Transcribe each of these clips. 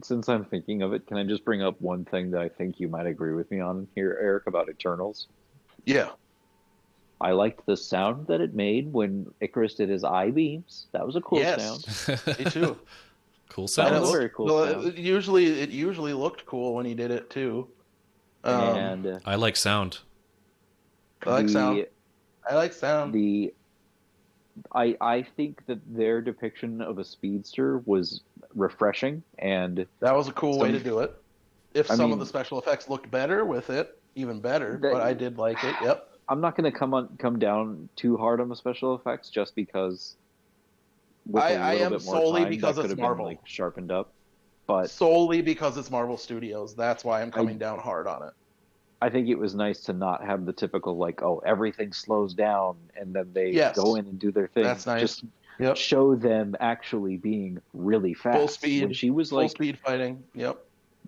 since I'm thinking of it, can I just bring up one thing that I think you might agree with me on here, Eric, about Eternals? Yeah. I liked the sound that it made when Icarus did his eye beams. That was a cool sound. Yes. Me too. Cool That And it was a sounds. very looked cool well. sound. It usually looked cool when he did it too. Um, And I like sound. I like sound. the I like sound. the I think that their depiction of a speedster was refreshing and That was a cool way to some do it. If I some of the mean special effects looked better with it, even better. that But I did like it. Yep. I'm not going to come down too hard on the special effects just because with a I little am bit more solely time that because could it's have been like Marvel. sharpened up. But Solely because it's Marvel Studios. That's why I'm I coming down hard on it. I think it was nice to not have the typical like, oh, everything slows down and then they go Yes, in and do their thing. that's nice. Just Yep. show them actually being really Full fast. When speed. she was Full like speed fighting. Yep.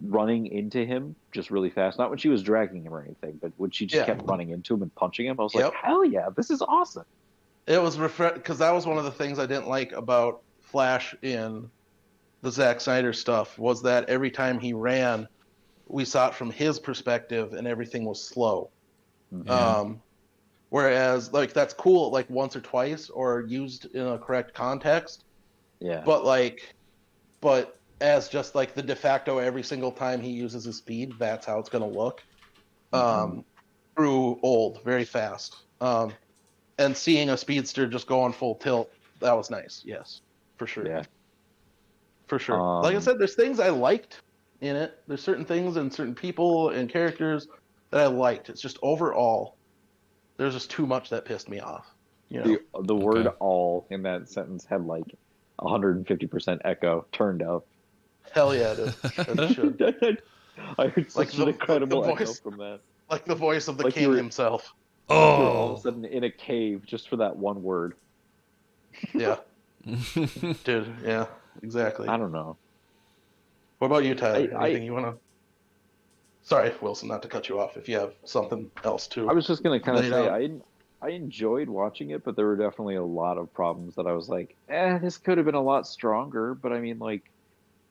running into him just really fast, not when she was dragging him or anything, but when she just Yeah. kept running into him and punching him, I was like, Yep. hell yeah, this is awesome. It was because that was one of the things I didn't like about Flash in the Zack Snyder stuff was that every time he ran, we saw it from his perspective and everything was slow. Yeah. Whereas like that's cool like once or twice or used in a correct context, Yeah. but as just like the de facto every single time he uses his speed, that's how it's going to look. Mhm. Grew old very fast. And seeing a speedster just go on full tilt, that was nice. Yes, for sure. Yeah. For sure. Like I said, there's things I liked in it. There's certain things and certain people and characters that I liked. It's just overall, there's just too much that pissed me off. You know? The word Okay. all in that sentence had like 150% echo turned up. Hell yeah, dude. It should. I heard Like such an incredible the echo voice, from that. like the voice of the Like you king were himself. like you were all of a Oh. sudden in a cave just for that one word. Yeah, dude. Yeah, exactly. I don't know. What about you, Tyler? I Anything you want to? Sorry, Wilson, not to cut you off. If you have something else I to was just gonna kind of lay say down. I enjoyed watching it, but there were definitely a lot of problems that I was like, this could have been a lot stronger. But I mean, like,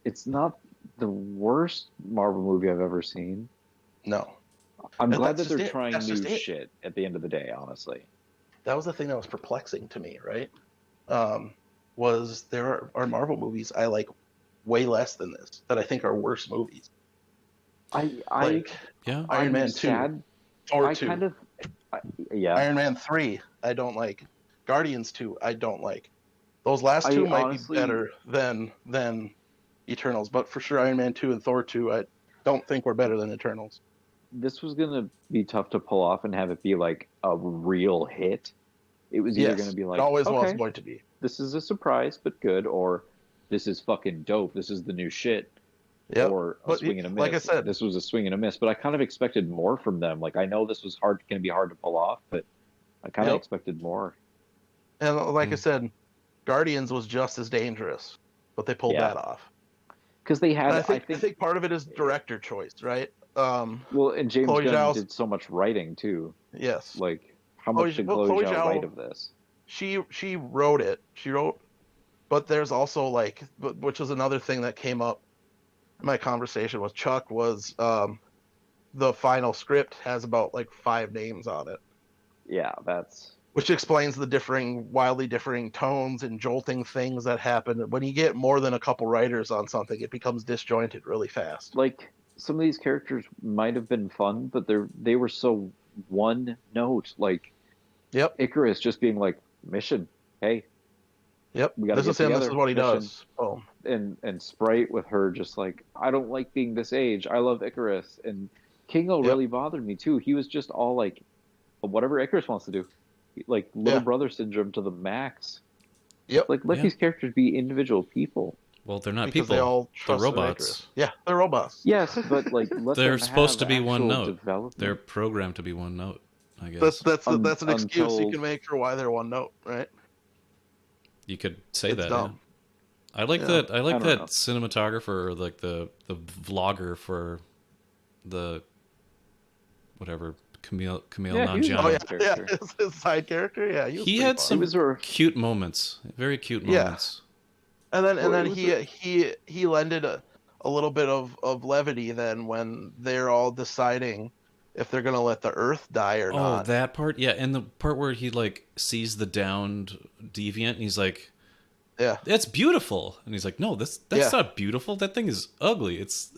it's not the worst Marvel movie I've ever seen. No, I'm and glad that's that just they're it. trying That's new just it. shit at the end of the day, honestly. That was the thing that was perplexing to me. Right? Was there are Marvel movies I like way less than this that I think are worse movies. I Like Yeah. Iron I'm Man 2, sad. Thor I 2, kind of yeah. Iron Man 3, I don't like. Guardians 2, I don't like. Those last I two might be honestly better than Eternals, but for sure Iron Man 2 and Thor 2, I don't think we're better than Eternals. this was gonna be tough to pull off and have it be like a real hit. It was either gonna Yes, be it like, always was okay, going to be. this is a surprise but good, or this is fucking dope. This is the new shit, Yep. or a But swing and a like I miss. said, This was a swing and a miss, but I kind of expected more from them. Like I know this was gonna be hard to pull off, but I kind of yep. expected more. And like I Mm. said, Guardians was just as dangerous, but they pulled Yeah, that off. because they And had, I I think I think, think part of it is director choice, right? well, and James Chloe Gunn Zhao's did so much writing too. yes. Like, how much did Chloe Chloe Zhao write Zhao of this? she wrote it. She wrote, but there's also like, which is another thing that came up in my conversation with Chuck was the final script has about like 5 names on it, Yeah, that's which explains the wildly differing tones and jolting things that happen. When you get more than a couple writers on something, it becomes disjointed really fast. like some of these characters might have been fun, but they were so one note. Like Yep, Icarus just being like, mission, hey, yep. we got to This get is him. This together, is what he mission. does. Oh, And Sprite with her just like, I don't like being this age. I love Icarus. And Kingo yep, really bothered me too. He was just all like, whatever Icarus wants to do, like little yeah, brother syndrome to the max. yep. Like let Yeah. these characters be individual people. Well, they're not Because they people. all They're trust robots. Icarus. Yeah, they're robots. Yes, but like let They're them supposed have to be one actual note. They're development programmed to be one note, I That's guess. that's an excuse you until can make for why they're one note, right? You could say It's that, yeah. dumb. I like Yeah. that. I I like don't that know. cinematographer, or like the vlogger for the whatever Camille Yeah, he was a Oh Nanjiani. yeah, fun yeah. character. His side character, yeah, he was He pretty had It fun. some was a cute moments, very cute Yeah, moments. and then well, it was a he lended a a little bit of levity then when they're all deciding if they're gonna let the Earth die or Oh, not. that part? Yeah, and the part where he like sees the downed deviant and he's like, Yeah, "That's beautiful." And he's like, "No, that's Yeah. not beautiful. That thing is ugly. It's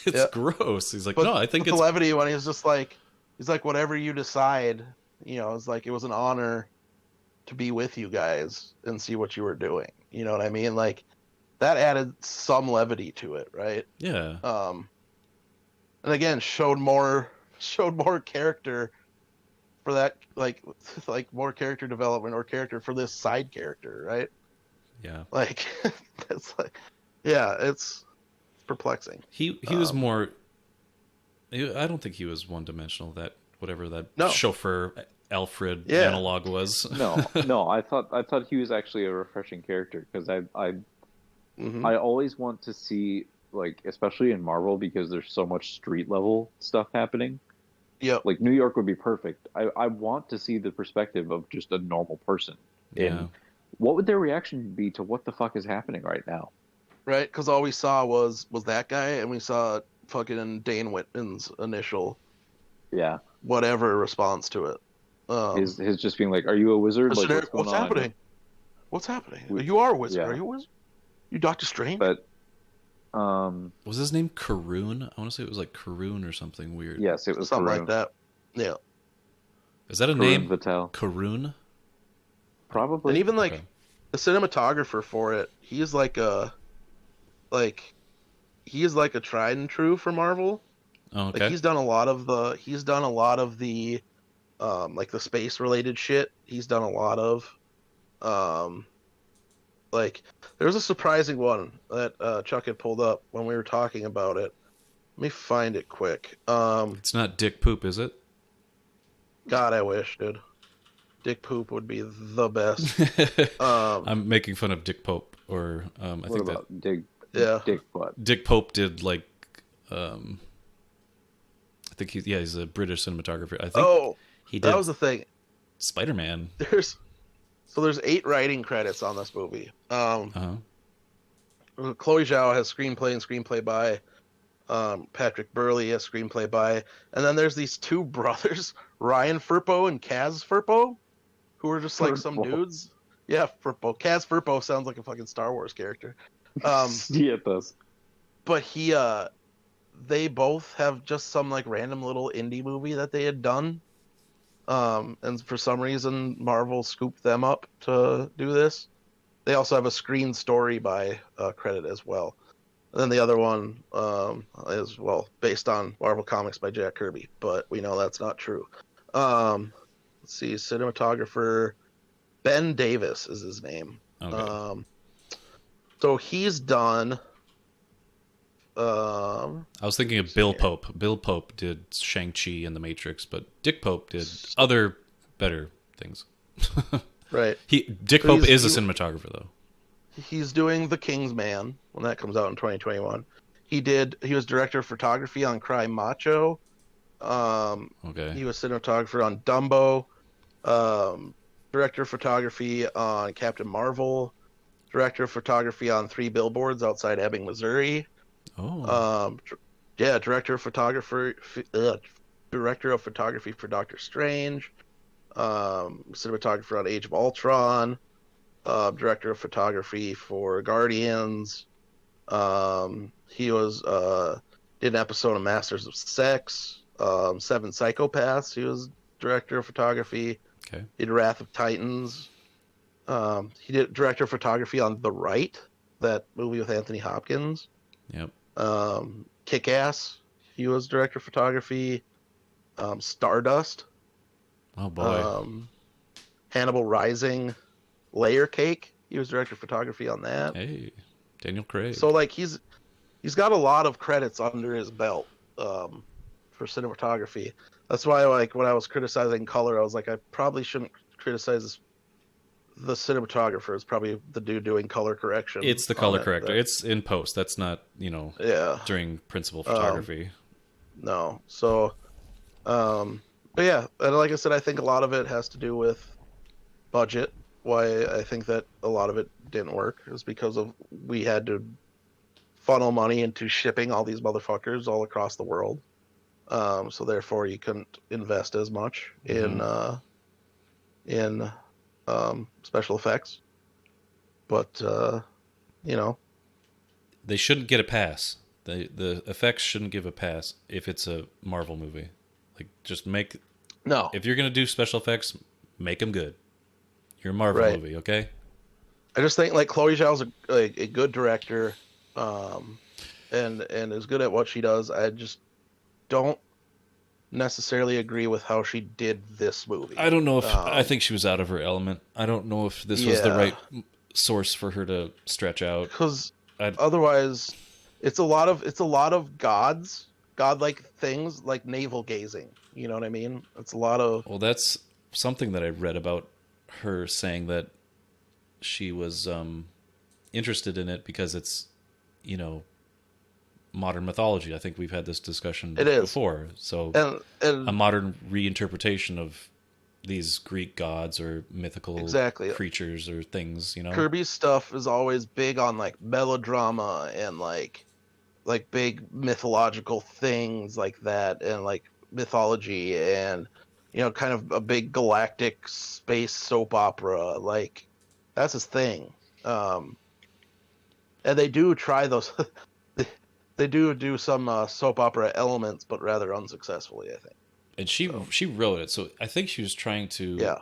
it's Yeah. gross." He's like, but, "No, I think but it's the levity when he's just like, he's like, whatever you decide, it's like it was an honor to be with you guys and see what you were doing. You know what I mean? Like that added some levity to it, right? yeah, And again, showed more character for that, like more character development or character for this side character, right? yeah." Like it's like, yeah, it's perplexing. He was more. I don't think he was one dimensional. That whatever that No. chauffeur Alfred Yeah. analog was. No, I thought he was actually a refreshing character because Mhm. I always want to see, like, especially in Marvel, because there's so much street level stuff happening. Yep. Like New York would be perfect. I want to see the perspective of just a normal person. Yeah. And what would their reaction be to what the fuck is happening right now? Right, because all we saw was that guy, and we saw fucking Dane Whitman's initial Yeah, whatever response to it. his just being like, "Are you a wizard? Like, what's going on?" happening? What's happening? You are a wizard. Yeah. Are you a wizard? You Doctor Strange? But Was his name Karoon? I want to say it was like Karoon or something weird. yes, it was Something Karun. like that. Yeah. Is that a Karun name? Vattel. Karoon? Probably. And even like Okay. the cinematographer for it, he's like a tried and true for Marvel. Oh, Like okay. he's done a lot of the like the space related shit. He's done a lot of like there's a surprising one that Chuck had pulled up when we were talking about it. Let me find it quick. It's not Dick Poop, is it? God, I wish, dude. Dick Poop would be the best. I'm making fun of Dick Pope, or I What think that about Dig? Yeah. Dick butt. Dick Pope did like, I think he's a British cinematographer. I think Oh, he did that was the thing. Spider-Man. There's 8 writing credits on this movie. Uh-huh. Chloe Zhao has screenplay and screenplay by. Patrick Burley has screenplay by, and then there's these two brothers, Ryan Firpo and Kaz Firpo, who are just like some Firpo. dudes. Yeah, Firpo. Kaz Firpo sounds like a fucking Star Wars character. Yeah, it does. But they both have just some like random little indie movie that they had done. And for some reason, Marvel scooped them up to do this. They also have a screen story by credit as well. And then the other one is, well, based on Marvel Comics by Jack Kirby, but we know that's not true. Let's see, cinematographer Ben Davis is his name. Okay. So he's done. I was thinking of Bill Pope. Bill Pope did Shang-Chi and The Matrix, but Dick Pope did other better things. Right. Dick Pope is a cinematographer, though. He's doing The King's Man when that comes out in 2021. He was director of photography on Cry Macho. Okay. He was cinematographer on Dumbo. Director of photography on Captain Marvel. Director of photography on 3 Billboards Outside Ebbing, Missouri. Oh. Director of photography for Doctor Strange. Cinematographer on Age of Ultron. Director of photography for Guardians. He did an episode of Masters of Sex. 7 Psychopaths. He was director of photography. Okay. He did Wrath of Titans. He did director of photography on The Right, that movie with Anthony Hopkins. Yep. Kick-Ass. He was director of photography. Stardust. Oh boy. Hannibal Rising. Layer Cake. He was director of photography on that. Hey, Daniel Craig. So like he's got a lot of credits under his belt for cinematography. That's why like when I was criticizing color, I was like I probably shouldn't criticize the cinematographer. It's probably the dude doing color correction. It's the color corrector. It's in post. That's not during principal photography. No. So, but yeah, and like I said, I think a lot of it has to do with budget. Why I think that a lot of it didn't work is because of we had to funnel money into shipping all these motherfuckers all across the world. So therefore, you couldn't invest as much in special effects. But you know, They shouldn't get a pass. The effects shouldn't give a pass if it's a Marvel movie. Like, just make... no. If you're going to do special effects, make them good. You're a Marvel Right. movie, okay? I just think like Chloe Zhao's a good director, and is good at what she does. I just don't necessarily agree with how she did this movie. I don't know if... I think she was out of her element. I don't know if this was the Yeah. right source for her to stretch out. Because I'd- otherwise, it's a lot of godlike things like navel gazing. You know what I mean? It's a lot of Well, that's something that I read about her, saying that she was interested in it because it's, you know, modern mythology. I think we've had this discussion It is. before. So and a modern reinterpretation of these Greek gods or mythical Exactly. creatures or things, you know? Kirby's stuff is always big on like melodrama and like big mythological things like that, and like mythology, and you know, kind of a big galactic space soap opera. Like that's his thing. And they do try those. They do some soap opera elements, but rather unsuccessfully, I think. And she wrote it, so I think she was trying to... Yeah.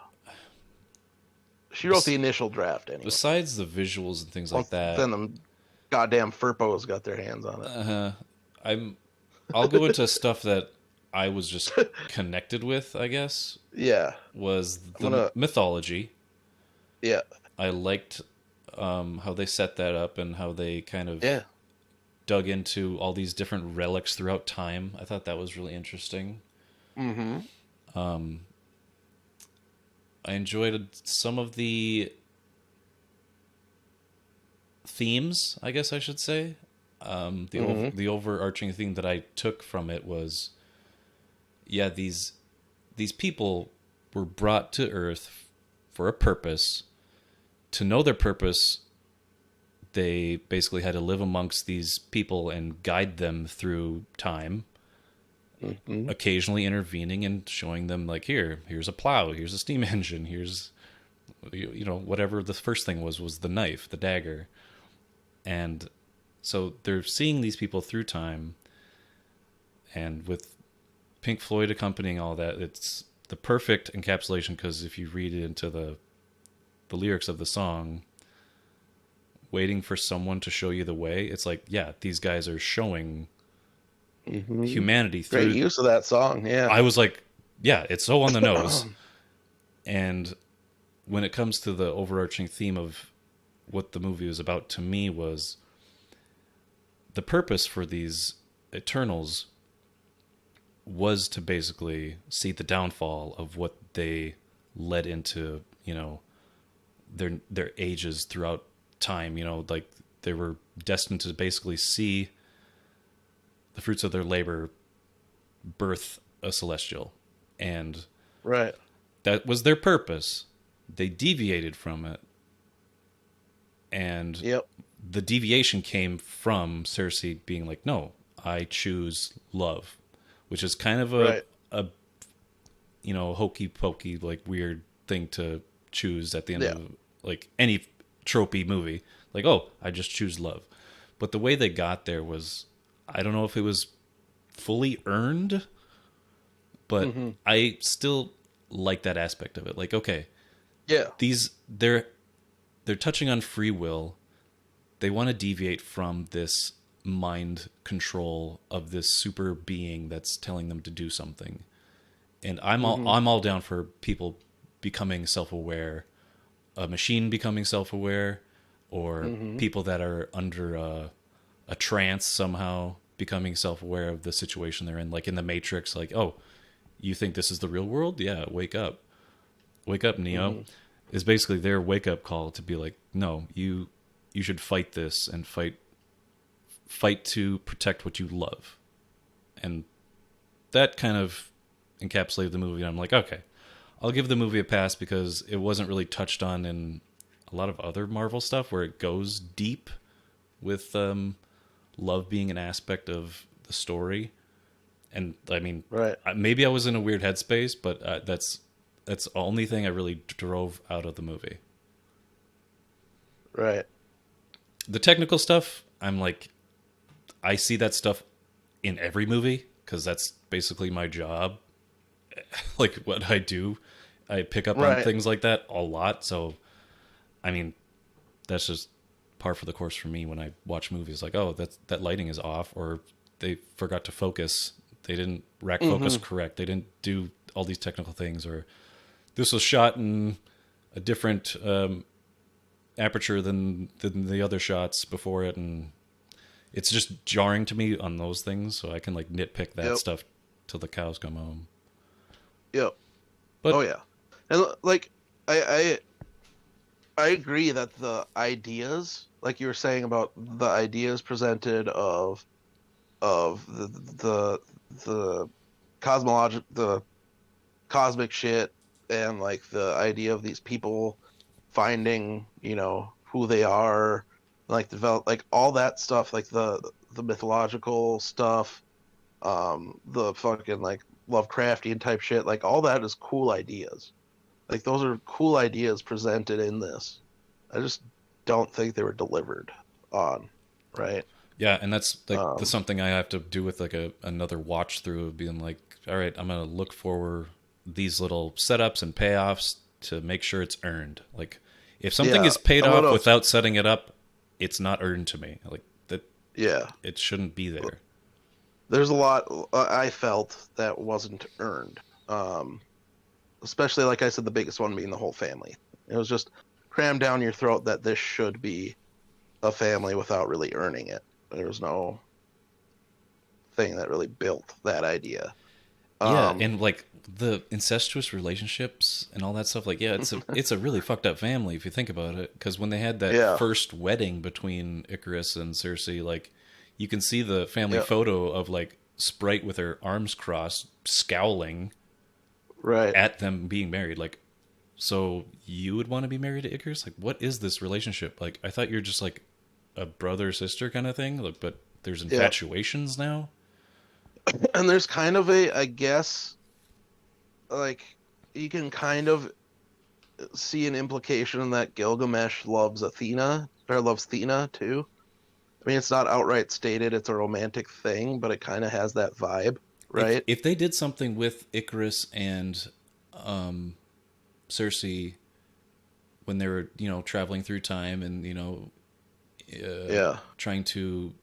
She wrote the initial draft anyway. Besides the visuals and things like that... Then the goddamn Furpos got their hands on it. I'll go into stuff that I was just connected with, I guess, Yeah. was the mythology. Yeah. I liked how they set that up and how they kind of Yeah. dug into all these different relics throughout time. I thought that was really interesting. Mm-hmm. I enjoyed some of the themes, I guess I should say. The overarching theme that I took from it was, yeah, these people were brought to Earth for a purpose. To know their purpose, they basically had to live amongst these people and guide them through time, occasionally intervening and showing them, like, here's a plow, here's a steam engine, here's, you know, whatever the first thing was the knife, the dagger. And so they're seeing these people through time, and with Pink Floyd accompanying all that, it's the perfect encapsulation, because if you read it into the lyrics of the song, waiting for someone to show you the way, it's like, yeah, these guys are showing humanity through... Great use of that song, yeah. I was like, yeah, it's so on the nose. And when it comes to the overarching theme of what the movie was about, to me, was the purpose for these Eternals was to basically see the downfall of what they led into, you know, their ages throughout time. You know, like, they were destined to basically see the fruits of their labor birth a celestial, and Right. that was their purpose. They deviated from it, and Yep. the deviation came from Cersei being like, no, I choose love, which is kind of a you know, hokey pokey, like, weird thing to choose at the end of, like, any tropey movie. Like, oh, I just choose love. But the way they got there was, I don't know if it was fully earned, but I still like that aspect of it. Like, okay, Yeah. they're touching on free will. They want to deviate from this mind control of this super being that's telling them to do something. And I'm all down for people becoming self-aware, a machine becoming self-aware, or people that are under a trance somehow becoming self-aware of the situation they're in. Like in the Matrix, like, oh, you think this is the real world? Yeah, wake up. Wake up, Neo. Is basically their wake-up call to be like, no, you should fight this and fight to protect what you love. And that kind of encapsulated the movie. And I'm like, okay, I'll give the movie a pass, because it wasn't really touched on in a lot of other Marvel stuff where it goes deep with love being an aspect of the story. And I mean, Right. maybe I was in a weird headspace, but that's the only thing I really drove out of the movie. Right. The technical stuff, I'm like, I see that stuff in every movie because that's basically my job. Like what I do, I pick up on things like that a lot. So, I mean, that's just par for the course for me when I watch movies. Like, oh, that lighting is off, or they forgot to focus. They didn't rack focus correct. They didn't do all these technical things, or this was shot in a different aperture than the other shots before it, and it's just jarring to me on those things. So I can like nitpick that stuff till the cows come home. Yep. But, oh yeah, and like I agree that the ideas, like you were saying about the ideas presented of the the cosmic shit, and like the idea of these people finding, you know, who they are, like develop, like all that stuff, like the mythological stuff, the fucking like Lovecraftian type shit, like all that is cool ideas. Like those are cool ideas presented in this. I just don't think they were delivered on, right? Yeah, and that's like the something I have to do with like another watch through of being like, all right, I'm gonna look for these little setups and payoffs to make sure it's earned. Like if something is paid off without setting it up, it's not earned to me. Like that. Yeah, it shouldn't be there. There's a lot I felt that wasn't earned. Especially, like I said, the biggest one being the whole family. It was just crammed down your throat that this should be a family without really earning it. There was no thing that really built that idea. Yeah, and like the incestuous relationships and all that stuff. Like, yeah, it's a really fucked up family if you think about it. Because when they had that first wedding between Icarus and Cersei, like you can see the family photo of like Sprite with her arms crossed, scowling, at them being married. Like, so you would want to be married to Icarus? Like, what is this relationship? Like, I thought you're just like a brother sister kind of thing. Like, but there's infatuations now. And there's kind of I guess, like, you can kind of see an implication that Gilgamesh loves Athena, or loves Thena too. I mean, it's not outright stated it's a romantic thing, but it kind of has that vibe, right? If they did something with Icarus and Cersei when they were, you know, traveling through time and, you know, trying to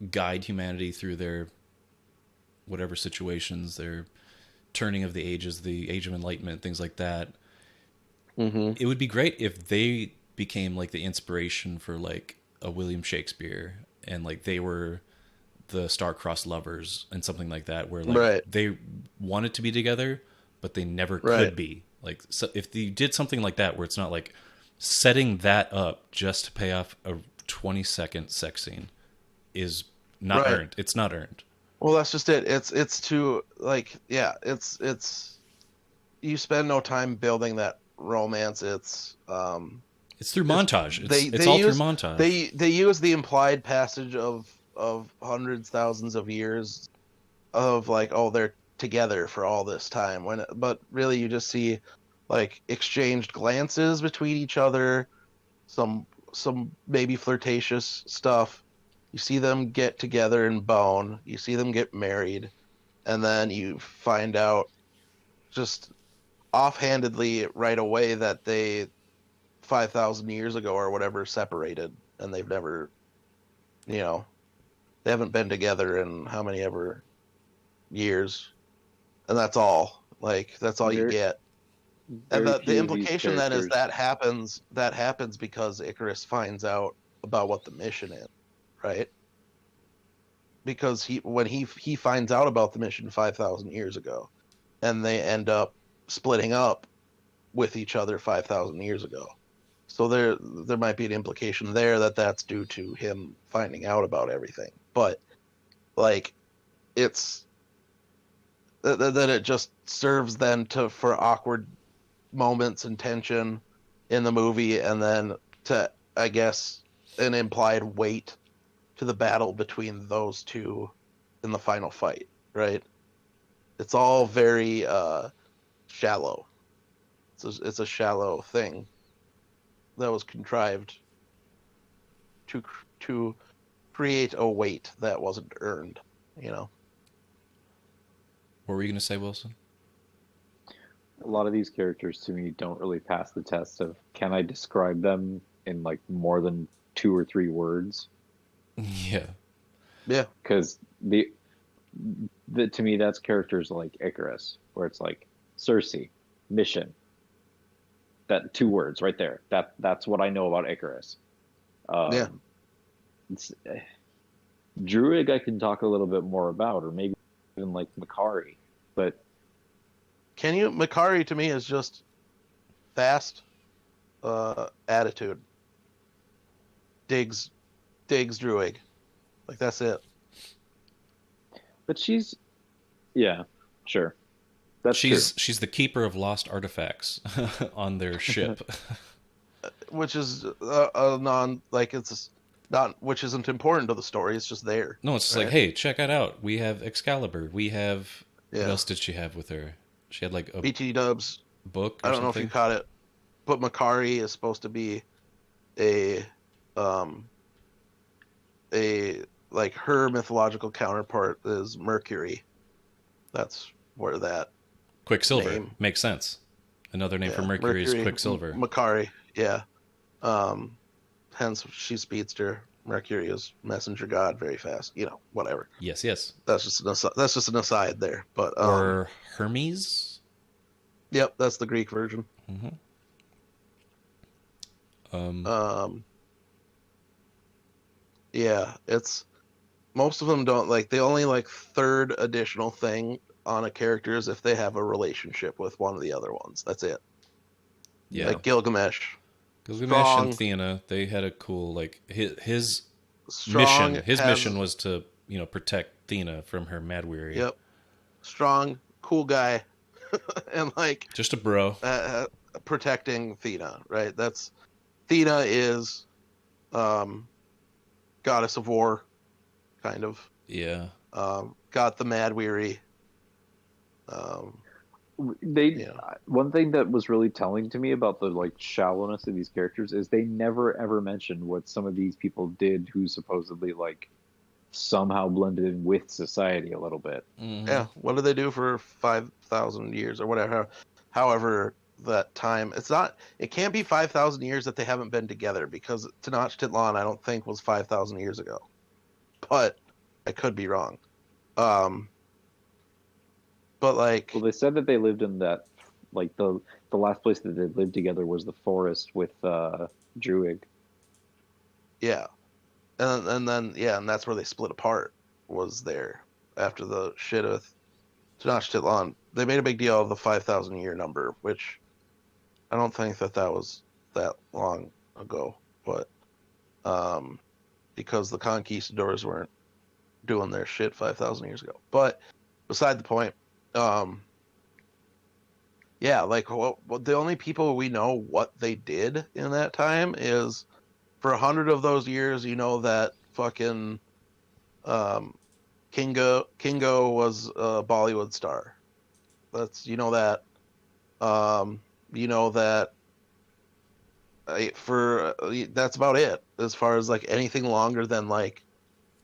guide humanity through their whatever situations, their turning of the ages, the Age of Enlightenment, things like that. Mm-hmm. It would be great if they became like the inspiration for like a William Shakespeare, and like they were the star-crossed lovers and something like that, where like they wanted to be together, but they never could be. Like, so if you did something like that, where it's not like setting that up just to pay off a 20-second sex scene, is not earned. It's not earned. Well, that's just it. It's too like it's you spend no time building that romance. It's through montage. It's all through montage. They use the implied passage of hundreds, thousands of years of like, oh, they're together for all this time, but really you just see like exchanged glances between each other, some maybe flirtatious stuff. You see them get together and bone. You see them get married, and then you find out just offhandedly right away that they 5,000 years ago or whatever separated, and they've never, you know, they haven't been together in how many ever years, and that's all. Like, that's all you get. And the implication then is that happens because Icarus finds out about what the mission is, right? Because when he finds out about the mission 5,000 years ago, and they end up splitting up with each other 5,000 years ago. So there might be an implication there that that's due to him finding out about everything. But like, it's that it just serves then for awkward moments and tension in the movie, and then to, I guess, an implied weight to the battle between those two in the final fight, right? It's all very shallow. It's a shallow thing that was contrived to create a weight that wasn't earned, you know. What were you going to say, Wilson? A lot of these characters to me don't really pass the test of can I describe them in like more than 2 or 3 words? Yeah. Yeah. Because the to me that's characters like Icarus, where it's like Cersei, mission. That 2 words right there. That's what I know about Icarus. Yeah. It's, Druid I can talk a little bit more about, or maybe even like Makari, but Can you? Makari to me is just fast attitude. Digs Druig. Like that's it. she's yeah, sure. That's She's the keeper of lost artifacts on their ship. Which is a non like it's not which isn't important to the story. It's just there. No, it's just right? like, hey, check it out. We have Excalibur. We have Yeah. what else did she have with her? She had like a BT Dubs. book. Or I don't know if something. you caught it, but Makari is supposed to be a like her mythological counterpart is Mercury. That's where that Quicksilver name. makes sense. Another name for Mercury is Quicksilver. Makari, yeah. Hence she's speedster. Mercury is messenger god, very fast. You know, whatever. Yes, yes. That's just an aside there. But Or Hermes. yep, that's the Greek version. Mm-hmm. Yeah, it's most of them don't like the only like third additional thing on a character is if they have a relationship with one of the other ones. That's it. Yeah. Like Gilgamesh. Gilgamesh Strong. and Athena, they had a cool like his Strong mission. His has- mission was to protect Athena from her mad weary. Yep. Strong, cool guy, and like Just a bro. protecting Athena, right? That's Athena is goddess of war, kind of. Yeah. Got the mad weary. they one thing that was really telling to me about the like shallowness of these characters is they never ever mentioned what some of these people did who supposedly like somehow blended in with society a little bit. Mhm. Yeah, what did they do for 5,000 years or whatever? However, that time it can't be 5,000 years that they haven't been together because Tenochtitlan I don't think was 5,000 years ago, but I could be wrong. But like, Well, they said that they lived in that like the last place that they lived together was the forest with Druig. yeah, and then and that's where they split apart. Was there after the shit of Tenochtitlan? They made a big deal of the 5,000 year number, which I don't think that was that long ago, but because the conquistadors weren't doing their shit 5,000 years ago. But beside the point, yeah, like the only people we know what they did in that time is for 100 of those years, you know that fucking Kingo was a Bollywood star. That's you know that that's about it as far as like anything longer than like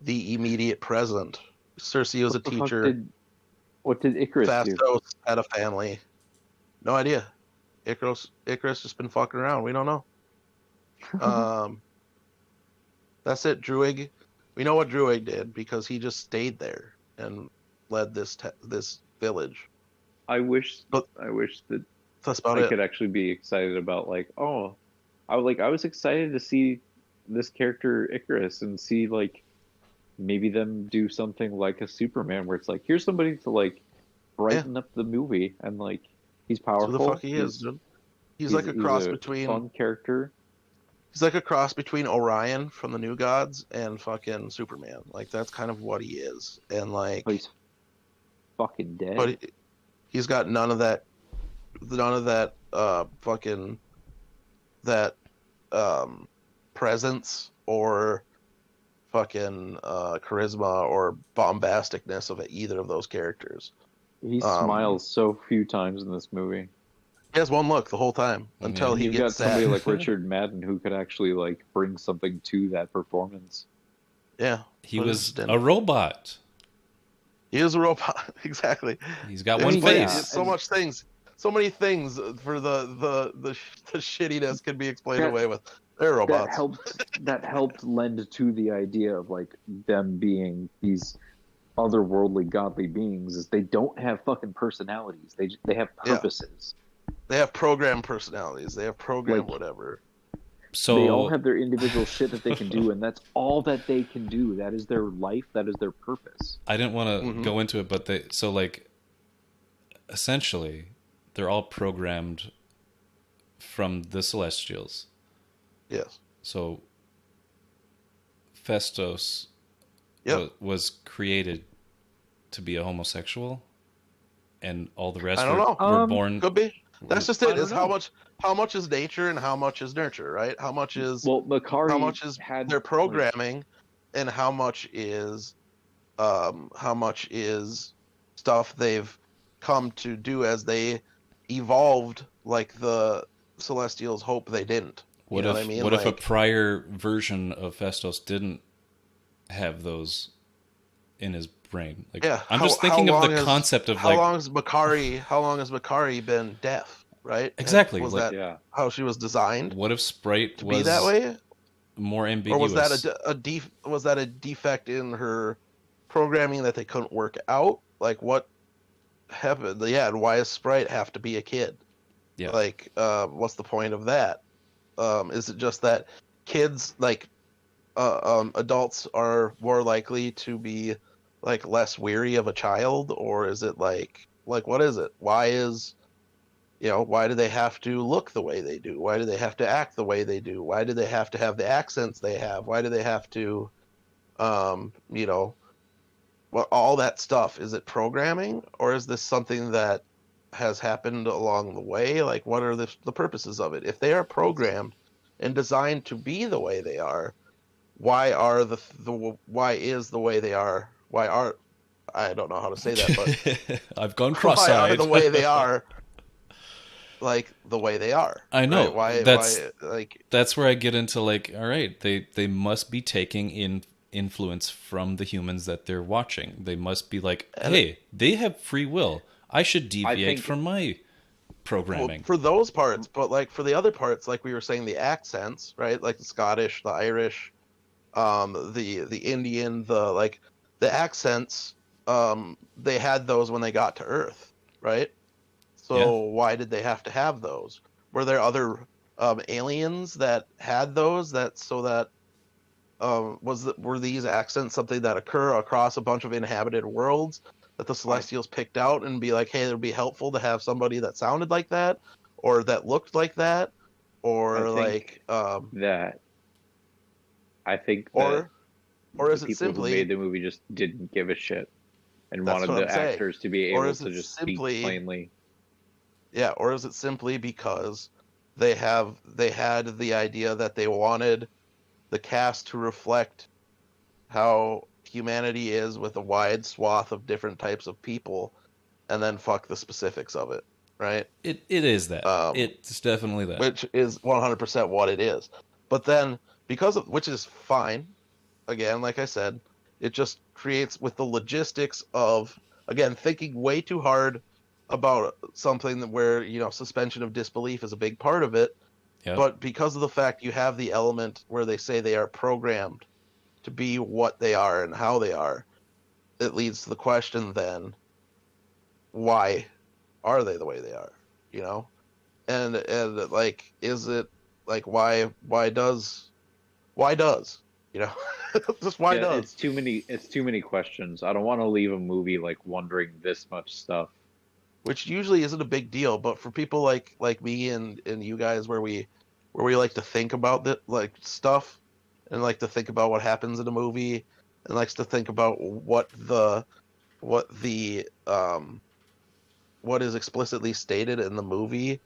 the immediate present. Cersei was a teacher. What did Icarus do? Fastos had a family. No idea. Icarus just been fucking around. We don't know. That's it. Druig. We know what Druig did because he just stayed there and led this village. I wish that That's about I it. could actually be excited about like, oh, I was excited to see this character Icarus and see like maybe them do something like a Superman where it's like here's somebody to like brighten up the movie and like he's powerful. Who the fuck he is, dude? He's like a cross between fun character. He's like a cross between Orion from the New Gods and fucking Superman. Like that's kind of what he is. And like But he's fucking dead. but he's got none of that fucking that presence or fucking charisma or bombasticness of either of those characters. He smiles so few times in this movie. He has one look the whole time until And he you've gets got somebody sad. like Richard Madden who could actually like bring something to that performance. Yeah, He was a robot. He is a robot, exactly. He's got And one he- face. So much things, so many things for the shittiness can be explained away with. They're robots. That helped lend to the idea of like them being these otherworldly godly beings is they don't have fucking personalities. They have purposes. They have program personalities. They have program Like- whatever. So They all have their individual shit that they can do, and that's all that they can do. That is their life. That is their purpose. I didn't want to go into it, but essentially, they're all programmed from the Celestials. Yes. So Festos Yep. was created to be a homosexual, and all the rest I don't were, know. were born. Could be. That's just I it. don't Is know. how much is nature and how much is nurture, right? How much is Makari how much is had their programming, and how much is stuff they've come to do as they evolved, like the Celestials hope they didn't. What You know if what I mean? what if a Like- prior version of Festos didn't have those in his brain? Like, Yeah, I'm how- just thinking how of long the has- concept of how like long has Makari been deaf? Right? Exactly, Was like- that Yeah. how she was designed what if Sprite to was be that way? more Or ambiguous? was that a defect in her programming that they couldn't work out? Like what happened? Yeah, and why does Sprite have to be a kid? Yeah. Like, what's the point of that? Is it just that kids, like, adults are more likely to be like less weary of a child, or is it like what is it? Why do they have to look the way they do? Why do they have to act the way they do? Why do they have to have the accents they have? Why do they have to, well, all that stuff? Is it programming, or is this something that has happened along the way? Like, what are the purposes of it? If they are programmed and designed to be the way they are, why is the way they are? Why are I don't know how to say that, but I've gone why are cross-eyed. the way they are like the way they are? I know. right? Why That's- like That's where I get into like, all right, they must be taking in influence from the humans that they're watching. They must be like, hey, they have free will. I should deviate think- from my programming. well, for those parts, but like for the other parts, like we were saying, the accents, right? Like the Scottish, the Irish, the Indian, the accents, they had those when they got to Earth, right? So Yeah. why did they have to have those? Were there other aliens that had those were these accents something that occur across a bunch of inhabited worlds that the Celestials picked out and be like, hey, it would be helpful to have somebody that sounded like that or that looked like that, or I think that I think that or is the it people simply who made the movie just didn't give a shit and That's wanted what the I'm saying. actors to be Or able is to it just simply- speak plainly. Yeah, or is it simply because they had the idea that they wanted the cast to reflect how humanity is with a wide swath of different types of people, and then fuck the specifics of it, right? It is that. It's definitely that. Which is 100% what it is. But then, which is fine, again, like I said, it just creates with the logistics of, again, thinking way too hard about something where, suspension of disbelief is a big part of it. Yep. But because of the fact you have the element where they say they are programmed to be what they are and how they are, it leads to the question then, why are they the way they are? And like, is it like why does just why Yeah, does it's too many questions. I don't want to leave a movie like wondering this much stuff. which usually isn't a big deal, but for people like me and you guys where we like to think about like stuff and like to think about what happens in a movie and likes to think about what is explicitly stated in the movie,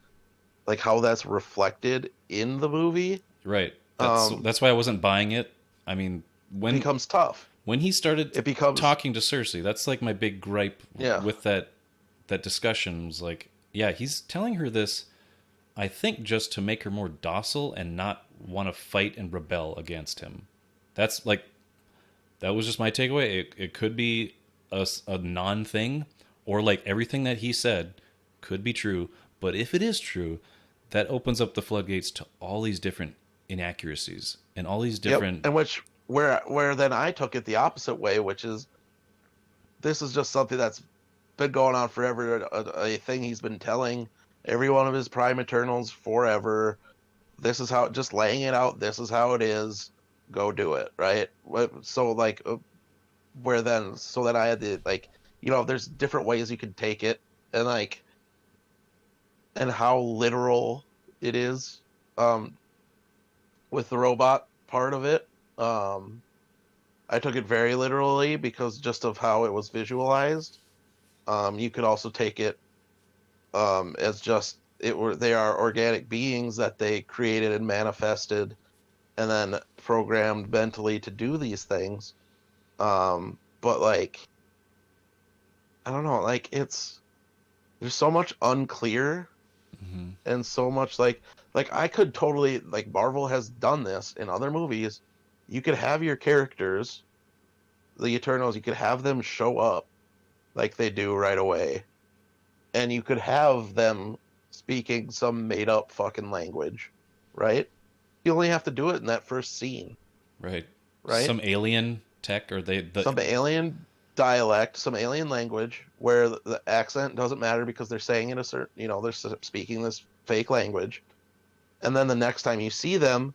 like how that's reflected in the movie. Right. Um, That's why I wasn't buying it. I mean, becomes tough. When he started It becomes talking to Cersei, that's like my big gripe Yeah. with that discussion was like, yeah, he's telling her this, I think, just to make her more docile and not want to fight and rebel against him. That's like, that was just my takeaway. It could be a non-thing, or like everything that he said could be true. But if it is true, that opens up the floodgates to all these different inaccuracies and all these different... And where then I took it the opposite way, which is this is just something that's been going on forever, a thing he's been telling every one of his Prime Eternals forever. This is how, just laying it out, this is how it is, go do it, right? So like, so then I had to, like, there's different ways you can take it, and like, and how literal it is, with the robot part of it. I took it very literally because just of how it was visualized. You could also take it as just they are organic beings that they created and manifested and then programmed mentally to do these things. But like, I don't know, like there's so much unclear and so much like I could totally, like, Marvel has done this in other movies. You could have your characters, the Eternals, you could have them show up like they do right away. And you could have them speaking some made up fucking language, right? You only have to do it in that first scene. Right. Right? Some alien tech, or some alien dialect, some alien language where the accent doesn't matter because they're saying it a certain, they're speaking this fake language. And then the next time you see them,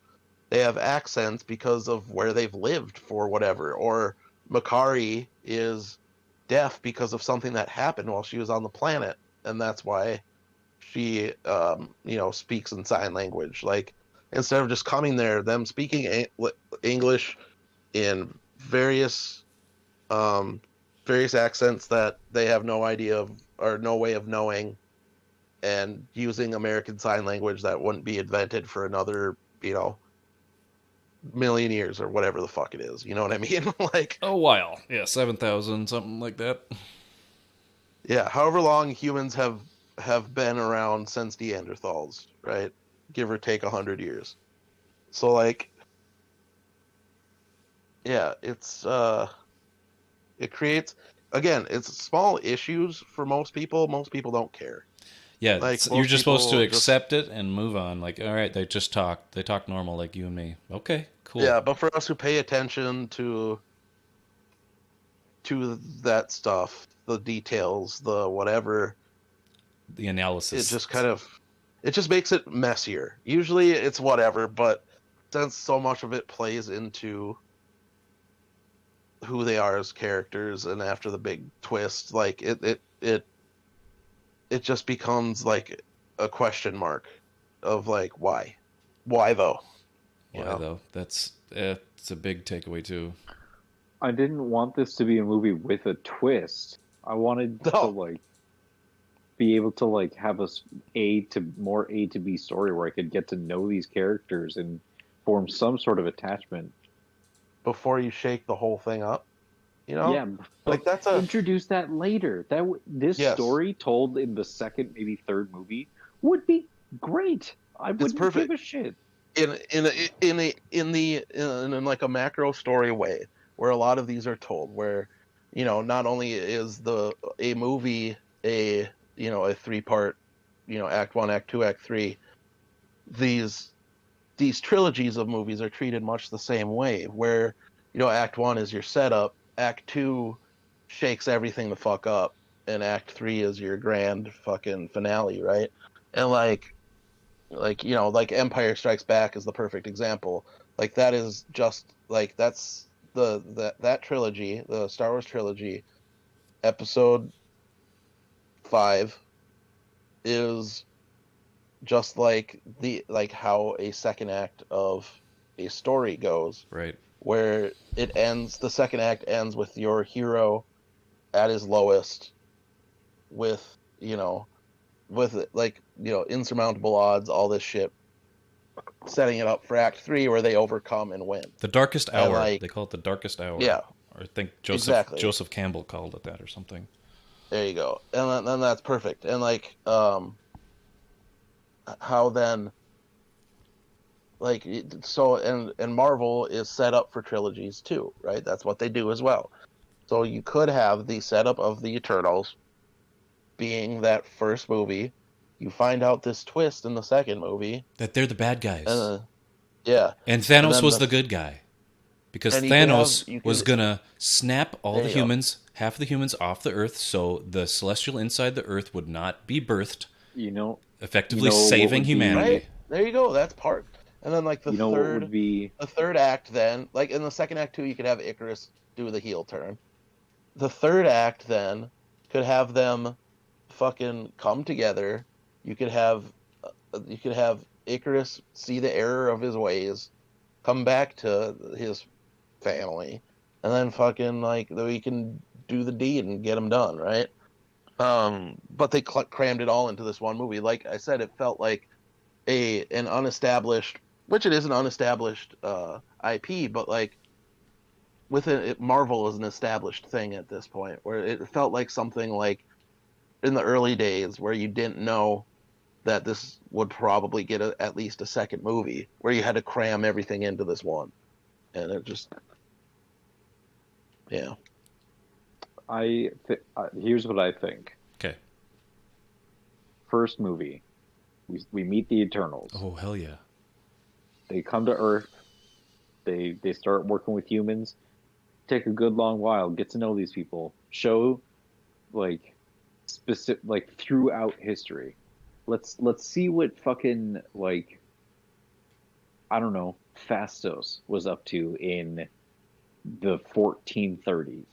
they have accents because of where they've lived for whatever. Or Makari is deaf because of something that happened while she was on the planet, and that's why she speaks in sign language. Like, instead of just coming there, them speaking English in various accents that they have no idea of or no way of knowing, and using American Sign Language that wouldn't be invented for another million years or whatever the fuck it is. You know what I mean? Like, a while. Yeah, 7,000, something like that. Yeah, however long humans have been around since Neanderthals, right? Give or take 100 years. So like, yeah, it creates, again, it's small issues for most people. Most people don't care. Yeah, like, you're just supposed to accept it and move on. Like, all right, they talk normal like you and me. Okay, cool. Yeah, but for us who pay attention to that stuff, the details, the whatever, the analysis, it just makes it messier. Usually it's whatever, but since so much of it plays into who they are as characters, and after the big twist, like it just becomes like a question mark of like, why though? Though? It's a big takeaway too. I didn't want this to be a movie with a twist. I wanted to like be able to like have more A to B story where I could get to know these characters and form some sort of attachment before you shake the whole thing up. Yeah, like introduce that later. This story told in the second, maybe third movie would be great. I wouldn't give a shit. In like a macro story way, where a lot of these are told, where not only is a movie a 3-part, Act 1, Act 2, Act 3, these trilogies of movies are treated much the same way, where Act 1 is your setup, Act 2 shakes everything the fuck up, and Act 3 is your grand fucking finale, right? And like Empire Strikes Back is the perfect example. Like, that is just like, that's that trilogy, the Star Wars trilogy, Episode 5 is just like how a second act of a story goes, right? Where the second act ends with your hero at his lowest, with insurmountable odds, all this shit, setting it up for Act 3 where they overcome and win. The Darkest And, Hour. like, They call it the Darkest Hour. Yeah. Or I think Exactly. Joseph Campbell called it that or something. There you go. And then that's perfect. And like how then like so and Marvel is set up for trilogies too, right? That's what they do as well. So you could have the setup of the Eternals being that first movie. You find out this twist in the second movie. That they're the bad guys. Yeah. And Thanos And was the good guy. Because and Thanos was going to snap all There the you go. humans, half the humans off the Earth, so the Celestial inside the Earth would not be birthed, effectively saving humanity. Right? There you go. That's part. And then like the third act then, like in the second act too, you could have Icarus do the heel turn. The third act then could have them fucking come together. You could have Icarus see the error of his ways, come back to his family, and then fucking like we can do the deed and get him done, right? But they crammed it all into this one movie. Like I said, it felt like an unestablished, which it is an unestablished IP, but like Marvel is an established thing at this point, where it felt like something like in the early days where you didn't know that this would probably get at least a second movie, where you had to cram everything into this one, and it just, yeah. Here's what I think. Okay. First movie, we meet the Eternals. Oh, hell yeah. They come to Earth. They start working with humans. Take a good long while, get to know these people. Show, like, specific, like throughout history. Let's see what fucking, like, I don't know, Phastos was up to in the 1430s.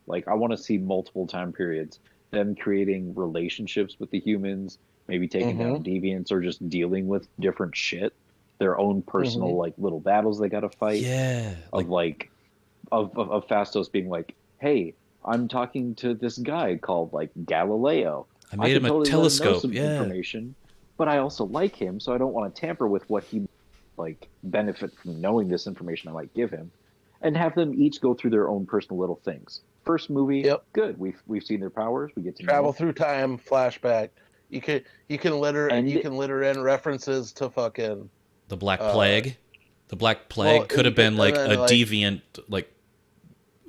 Like, I want to see multiple time periods, them creating relationships with the humans, maybe taking down deviants or just dealing with different shit, their own personal like little battles they got to fight. Yeah, of Phastos being like, hey, I'm talking to this guy called like Galileo. I made him a telescope. Information, but I also like him, so I don't want to tamper with what he like benefit from knowing this information I might give him, and have them each go through their own personal little things. First movie, good. We've seen their powers. We get to travel through time, flashback. You can litter in references to fucking the Black Plague. The Black Plague could have been like a deviant, like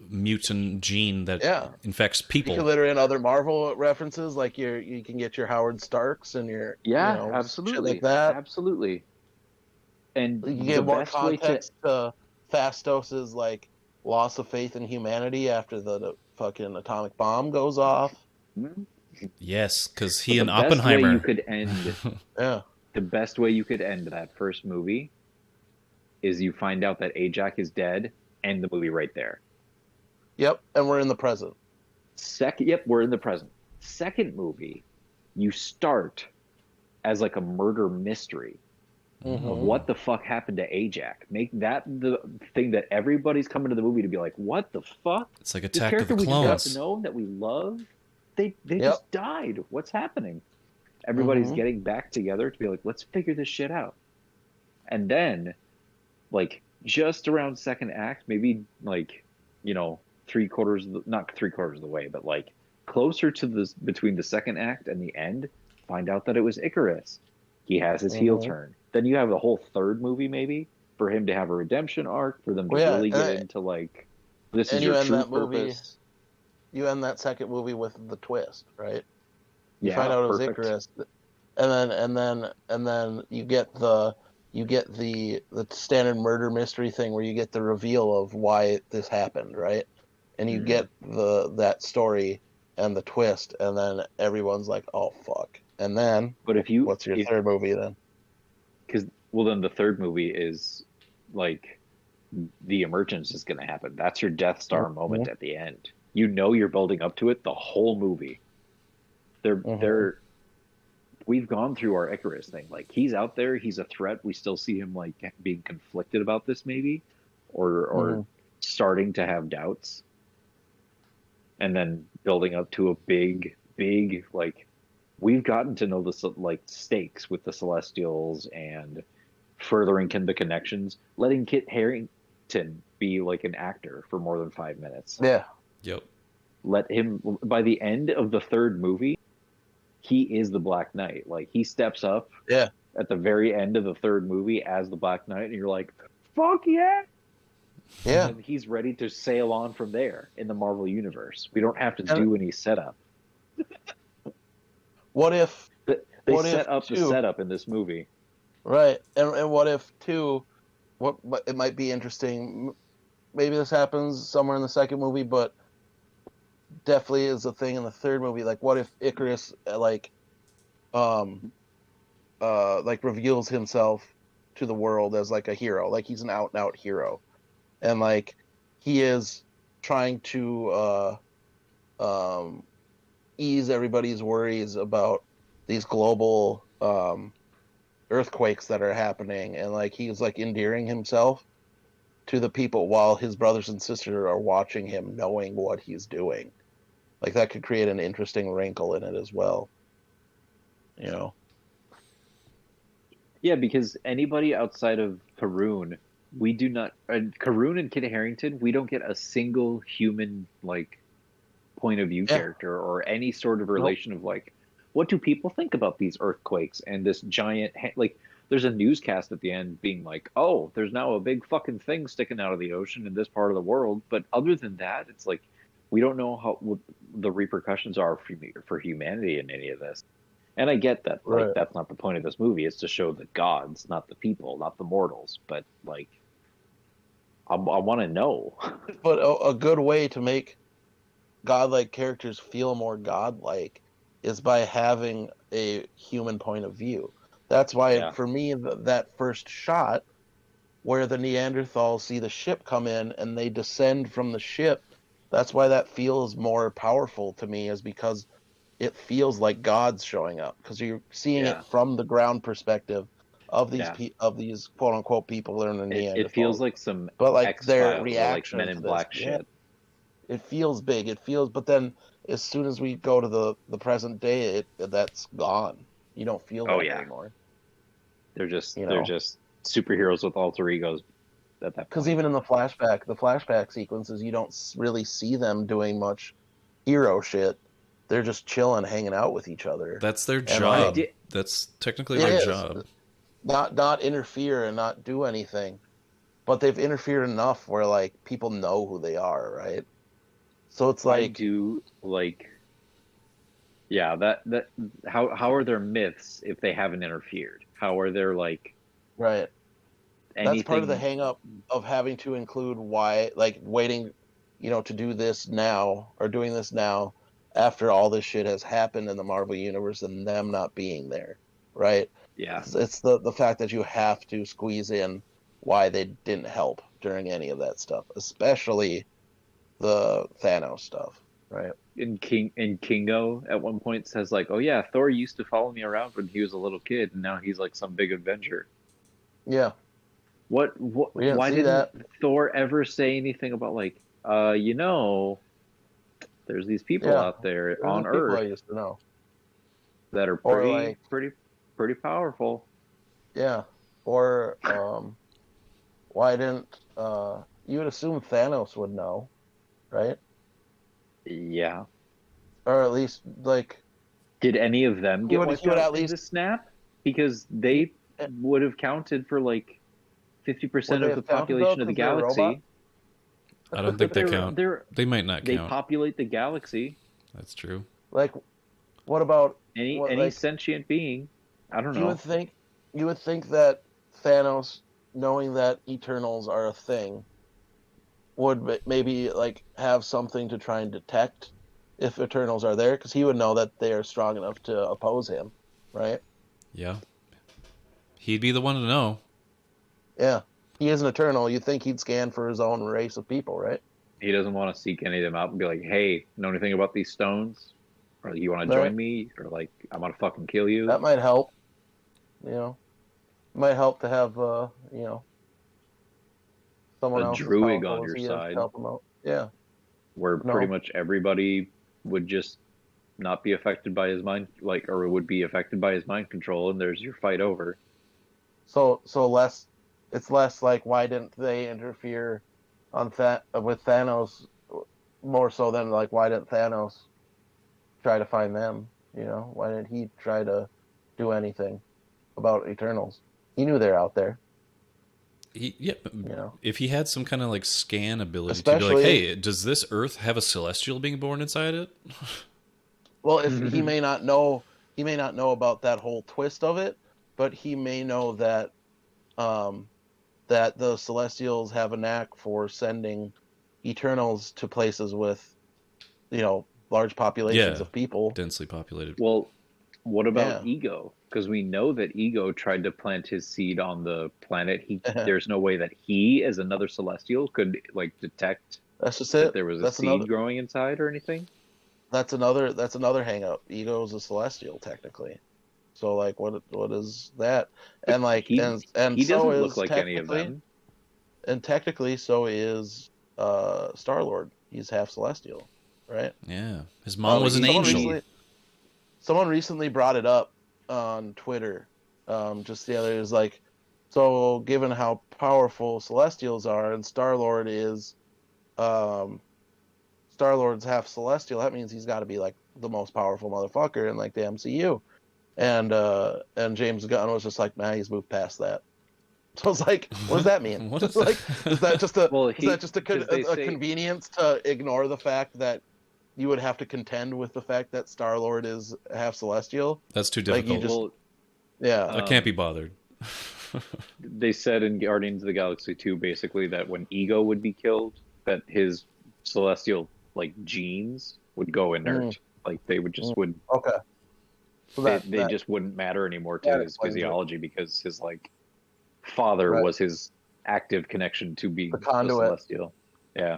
mutant gene that infects people. You can litter in other Marvel references, like you can get your Howard Starks and your absolutely shit like that. Absolutely. And you get more context to Phastos' like loss of faith in humanity after the fucking atomic bomb goes off. Yes, because he and Oppenheimer. You could end. The best way you could end that first movie is you find out that Ajax is dead, end the movie right there. Yep, and we're in the present. We're in the present. Second movie, you start as like a murder mystery of what the fuck happened to Ajax. Make that the thing that everybody's coming to the movie to be like, what the fuck? It's like Attack of the Clones. We got to know that we love. They just died. What's happening? Everybody's getting back together to be like, let's figure this shit out. And then, like, just around second act, maybe like, you know, not 3/4 of the way, but like closer to between the second act and the end, find out that it was Icarus. He has his heel turn. Then you have the whole third movie maybe for him to have a redemption arc, for them to really get into like, this is your true purpose. You end that second movie with the twist, right? You Yeah, find out it was perfect. Icarus, and then you get the standard murder mystery thing where you get the reveal of why this happened, right? And you get that story and the twist, and then everyone's like, "Oh fuck!" And then, what's your third movie then? Because then the third movie is like the emergence is going to happen. That's your Death Star moment at the end. You know you're building up to it the whole movie. We've gone through our Icarus thing. Like, he's out there, he's a threat. We still see him like being conflicted about this maybe, or starting to have doubts. And then building up to a big like, we've gotten to know the like stakes with the Celestials and furthering the connections, letting Kit Harington be like an actor for more than 5 minutes. Yeah. Yep. Let him, by the end of the third movie, he is the Black Knight. Like, he steps up Yeah. at the very end of the third movie as the Black Knight, and you're like, fuck yeah! Yeah. And he's ready to sail on from there in the Marvel Universe. We don't have to And- do any setup. What if They What set if, up the too- setup in this movie. right? And what if too? What it might be interesting. Maybe this happens somewhere in the second movie, but definitely is a thing in the third movie. Like, what if Icarus like reveals himself to the world as like a hero, like he's an out and out hero, and like he is trying to ease everybody's worries about these global earthquakes that are happening, and like he's like endearing himself to the people while his brothers and sisters are watching him, knowing what he's doing. Like, that could create an interesting wrinkle in it as well, you know. Yeah, because anybody outside of Karun, we do not. Karun and Kit Harington, we don't get a single human like point of view Yeah. character or any sort of relation of like, what do people think about these earthquakes and this giant like. There's a newscast at the end being like, "Oh, there's now a big fucking thing sticking out of the ocean in this part of the world." But other than that, it's like we don't know what the repercussions are for humanity in any of this. And I get that, like, Right. that's not the point of this movie. It's to show the gods, not the people, not the mortals. But like, I want to know. But a good way to make godlike characters feel more godlike is by having a human point of view. That's why, Yeah. for me, that first shot where the Neanderthals see the ship come in and they descend from the ship, that's why that feels more powerful to me, is because it feels like God's showing up, because you're seeing Yeah. it from the ground perspective of these Yeah. of these quote unquote people that are in the Neanderthals. It feels like some But, like, X-Files their or, like reaction Men to in this, Black yeah. shit. It feels big. It feels, but then as soon as we go to the present day, that's gone. You don't feel that Oh, yeah. anymore. They're just You they're know. just superheroes with alter egos at that Because point. even in the flashback sequences, you don't really see them doing much hero shit. They're just chilling, hanging out with each other. That's their And, job. like, That's technically It their is. job. Not interfere and not do anything. But they've interfered enough where, like, people know who they are, right? So it's I like, do like, yeah, that how are there myths if they haven't interfered? How are there like right. anything? That's part of the hang up of having to include why, like, waiting, to do this now, or doing this now after all this shit has happened in the Marvel Universe and them not being there, right? Yeah, It's the fact that you have to squeeze in why they didn't help during any of that stuff, especially the Thanos stuff, right? and Kingo at one point says like, "Oh yeah, Thor used to follow me around when he was a little kid, and now he's like some big Avenger." Yeah. What We didn't why see didn't that. Thor ever say anything about like, there's these people Yeah. out there Those are on the people I Earth used to know. that are Or, pretty like- pretty powerful. Yeah. Or why didn't you would assume Thanos would know, right? Yeah. Or at least, like, Did any of them He get would- wiped he would out at in least- the snap? Because they would have counted for like 50% Would of they the have counted, population though, of the 'cause they're a robot? galaxy. I don't think they count. They might not They count. populate the galaxy. That's true. like, what about Any like, sentient being. I don't know. you would think that Thanos, knowing that Eternals are a thing, would maybe like have something to try and detect if Eternals are there, because he would know that they are strong enough to oppose him, right? Yeah. He'd be the one to know. Yeah, he is an Eternal. You'd think he'd scan for his own race of people, right? He doesn't want to seek any of them out and be like, "Hey, know anything about these stones? Or you want to Right. join me? Or like, I'm gonna fucking kill you." That might help. Might help to have someone A else as druid powerful on as your he is to side. help him out. Yeah, Where No. pretty much everybody would just not be affected by his mind, like, or would be affected by his mind control, and there's your fight over. So less, it's less like why didn't they interfere on with Thanos more so than like why didn't Thanos try to find them? You know, why didn't he try to do anything about Eternals? He knew they're out there. Yeah, You know, if he had some kind of like scan ability to be like, especially hey, does this Earth have a Celestial being born inside it? well, if he may not know, about that whole twist of it, but he may know that that the Celestials have a knack for sending Eternals to places with, large populations Yeah. of people. Densely populated. Well, what about Yeah. Ego? Because we know that Ego tried to plant his seed on the planet. There's no way that he, as another Celestial, could like detect That's just that it. there was a That's seed another. growing inside or anything. That's another hang up. Ego's a Celestial technically. So like, what is that? But And like, he and he so doesn't is look like any of technically, them. and technically, so is Star-Lord. He's half Celestial, right? Yeah. His mom was an someone angel. Someone recently brought it up on Twitter. Just the other is like, so given how powerful Celestials are, and Star-Lord's half Celestial, that means he's got to be like the most powerful motherfucker in like the MCU. And James Gunn was just like, nah, he's moved past that. So it's like, what does that mean? What is It's like, is that just a Well, is that just a say- convenience to ignore the fact that you would have to contend with the fact that Star-Lord is half Celestial? That's too Like, you difficult. just- Well, Yeah. I can't be bothered. they said in Guardians of the Galaxy 2 basically that when Ego would be killed, that his celestial like genes would go inert. Like they would just would Okay. So they just wouldn't matter anymore to that his explains it. physiology because his like father Right. was his active connection to being The a conduit. celestial. Yeah.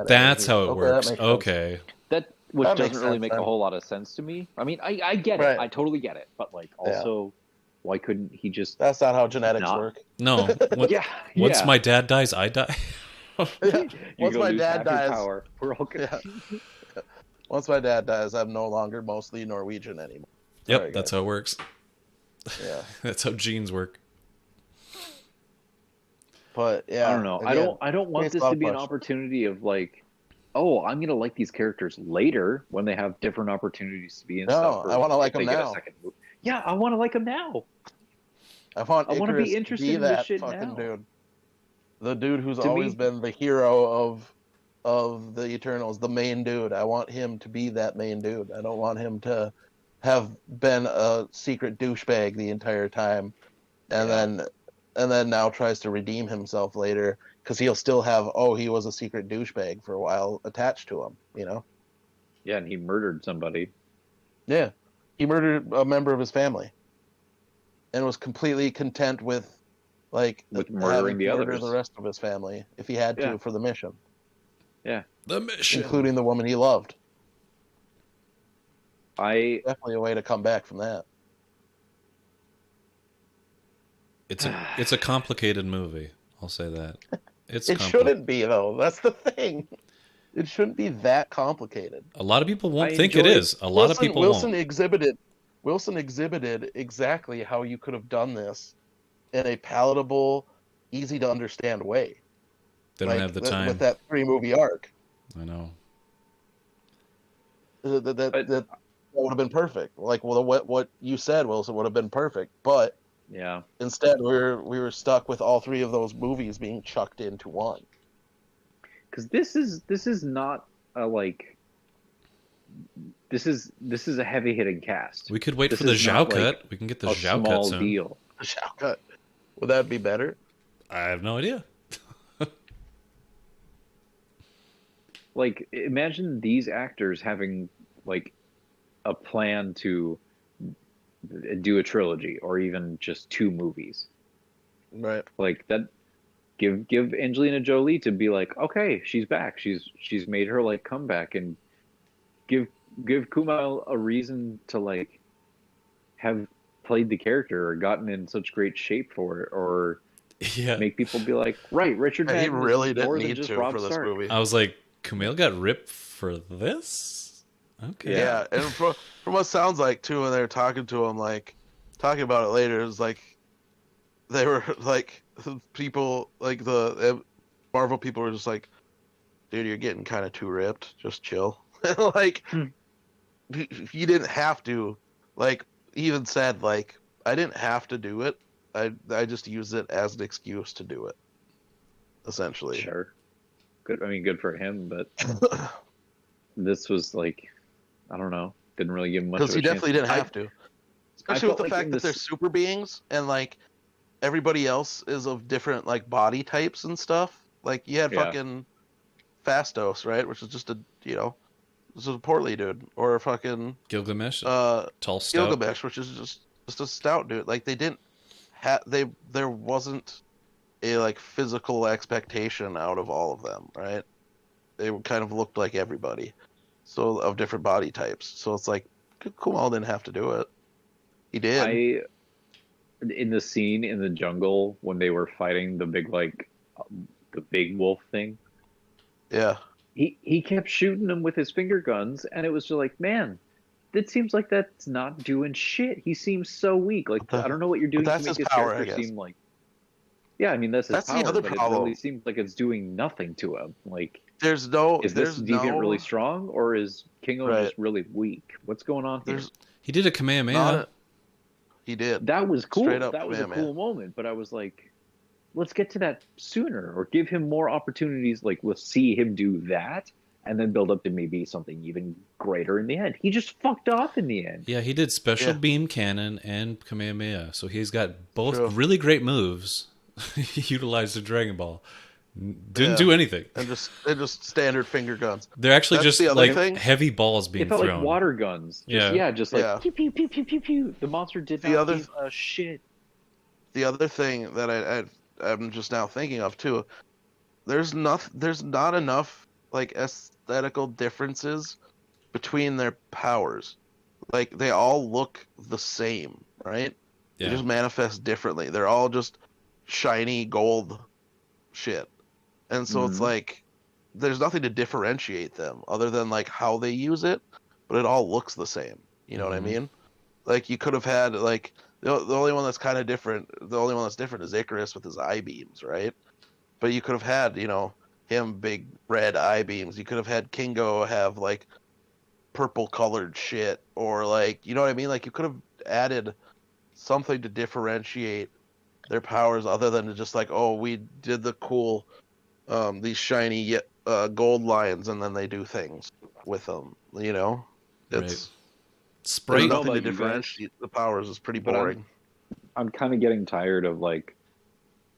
That's how it Okay, that works. makes sense. Okay. Which That makes doesn't really sense, make then. a whole lot of sense to me. I mean, I get Right. it. I totally get it. But like Yeah. also why couldn't he just That's not how genetics Not- work. No. Yeah. Once yeah. my dad dies, I die. Yeah. You Once go my lose dad half your dies, power. We're all good. yeah. Once my dad dies, I'm no longer mostly Norwegian anymore. Yep, Sorry, that's guys. how it works. Yeah. That's how genes work. But yeah, I don't know. again, I don't want creates a this lot to of be an questions. opportunity of like, oh, I'm gonna like these characters later when they have different opportunities to be in No, stuff. or I wanna if like they them get a now. second movie. Yeah, I want to like them now. I want I wanna be Icarus to interested be in this that shit fucking now. dude. The dude who's To always me- been the hero of the Eternals, the main dude. I want him to be that main dude. I don't want him to have been a secret douchebag the entire time, and then now tries to redeem himself later because he'll still have he was a secret douchebag for a while attached to him. You know? Yeah, and he murdered somebody. Yeah, he murdered a member of his family, and was completely content with With having murdering the to murder others. the rest of his family if he had to Yeah. for the mission, The mission. including the woman he loved. I Definitely a way to come back from that. It's a complicated movie. I'll say that. It shouldn't be though. That's the thing. It shouldn't be that complicated. A lot of people won't I think it enjoy- is. A lot of people Wilson won't. exhibited exactly how you could have done this in a palatable, easy to understand way. They don't have the time. with that 3-movie arc. I know. That would have been perfect. Like, well, what you said, Wilson, would have been perfect. But yeah. instead, we were stuck with all 3 of those movies being chucked into one. Because this is not a like. This is a heavy hitting cast. We could wait This for the is Zhao not, cut. like, We can get the a Zhao small cut soon. deal. Shortcut. Would that be better? I have no idea. Like, imagine these actors having like a plan to do a trilogy or even just 2 movies. Right. Like that, give Angelina Jolie to be like, okay, she's back. She's made her like comeback, and give Kumail a reason to like have played the character or gotten in such great shape for it, or Yeah. make people be like, right, Richard He Madden really is didn't more than need just to Robb for this Stark. movie. I was like, Kumail got ripped for this? Okay. Yeah, and from what sounds like too, when they were talking to him, like talking about it later, it was like they were like people like the Marvel people were just like, dude, you're getting kind of too ripped. Just chill. Like he didn't have to. Like he even said like I didn't have to do it. I just used it as an excuse to do it. Essentially. Sure. Good. I mean, good for him, but this was like, I don't know. Didn't really give him much of Because a he chance. definitely didn't have to. Especially with felt the fact that they're super beings and like everybody else is of different like body types and stuff. Like you had Yeah. fucking Fastos, right? Which is just a this is a portly dude. Or fucking Gilgamesh, tall, stout. Gilgamesh, which is just a stout dude. Like they didn't there wasn't a like physical expectation out of all of them, right? They kind of looked like everybody. So of different body types. So it's like Kumal didn't have to do it. He did. In the scene in the jungle when they were fighting the big the big wolf thing, Yeah. he kept shooting them with his finger guns, and it was just like, man, it seems like that's not doing shit. He seems so weak. Like I don't know what you're doing to that's make his his power, I character guess. seem like. Yeah, I mean that's his That's power, the other but it problem. really seems like it's doing nothing to him. Like, Is this deviant really strong, or is Kingo Right. just really weak? What's going on here? He did a Kamehameha. He did. That was cool. Straight up That was a Kamehameha. cool moment, but I was like, let's get to that sooner, or give him more opportunities. Like, let's see him do that, and then build up to maybe something even greater in the end. He just fucked off in the end. Yeah, he did special Yeah. beam cannon and Kamehameha. So he's got both True. really great moves. He utilized the Dragon Ball. Didn't Yeah. do anything. And just standard finger guns. They're actually That's just the other like thing. heavy balls being It felt thrown. like water guns. Just like Yeah. pew pew pew pew pew pew. The monster did The not other- give a shit. The other thing that I'm just now thinking of too, there's not enough like aesthetical differences between their powers. Like they all look the same, right? Yeah. They just manifest differently. They're all just shiny gold shit. And so it's Mhm. like there's nothing to differentiate them other than like how they use it, but it all looks the same. You know what I Mhm. mean? Like you could have had like the only one that's kind of different, the only one that's different is Icarus with his eye beams, right? But you could have had, him big red eye beams. You could have had Kingo have like purple colored shit or like, you know what I mean? Like you could have added something to differentiate their powers other than to just like, oh, we did the cool these shiny gold lions and then they do things with them, It's Sprite. there's know nothing to about you guys, differentiate the powers. Is pretty but boring. I'm kind of getting tired of like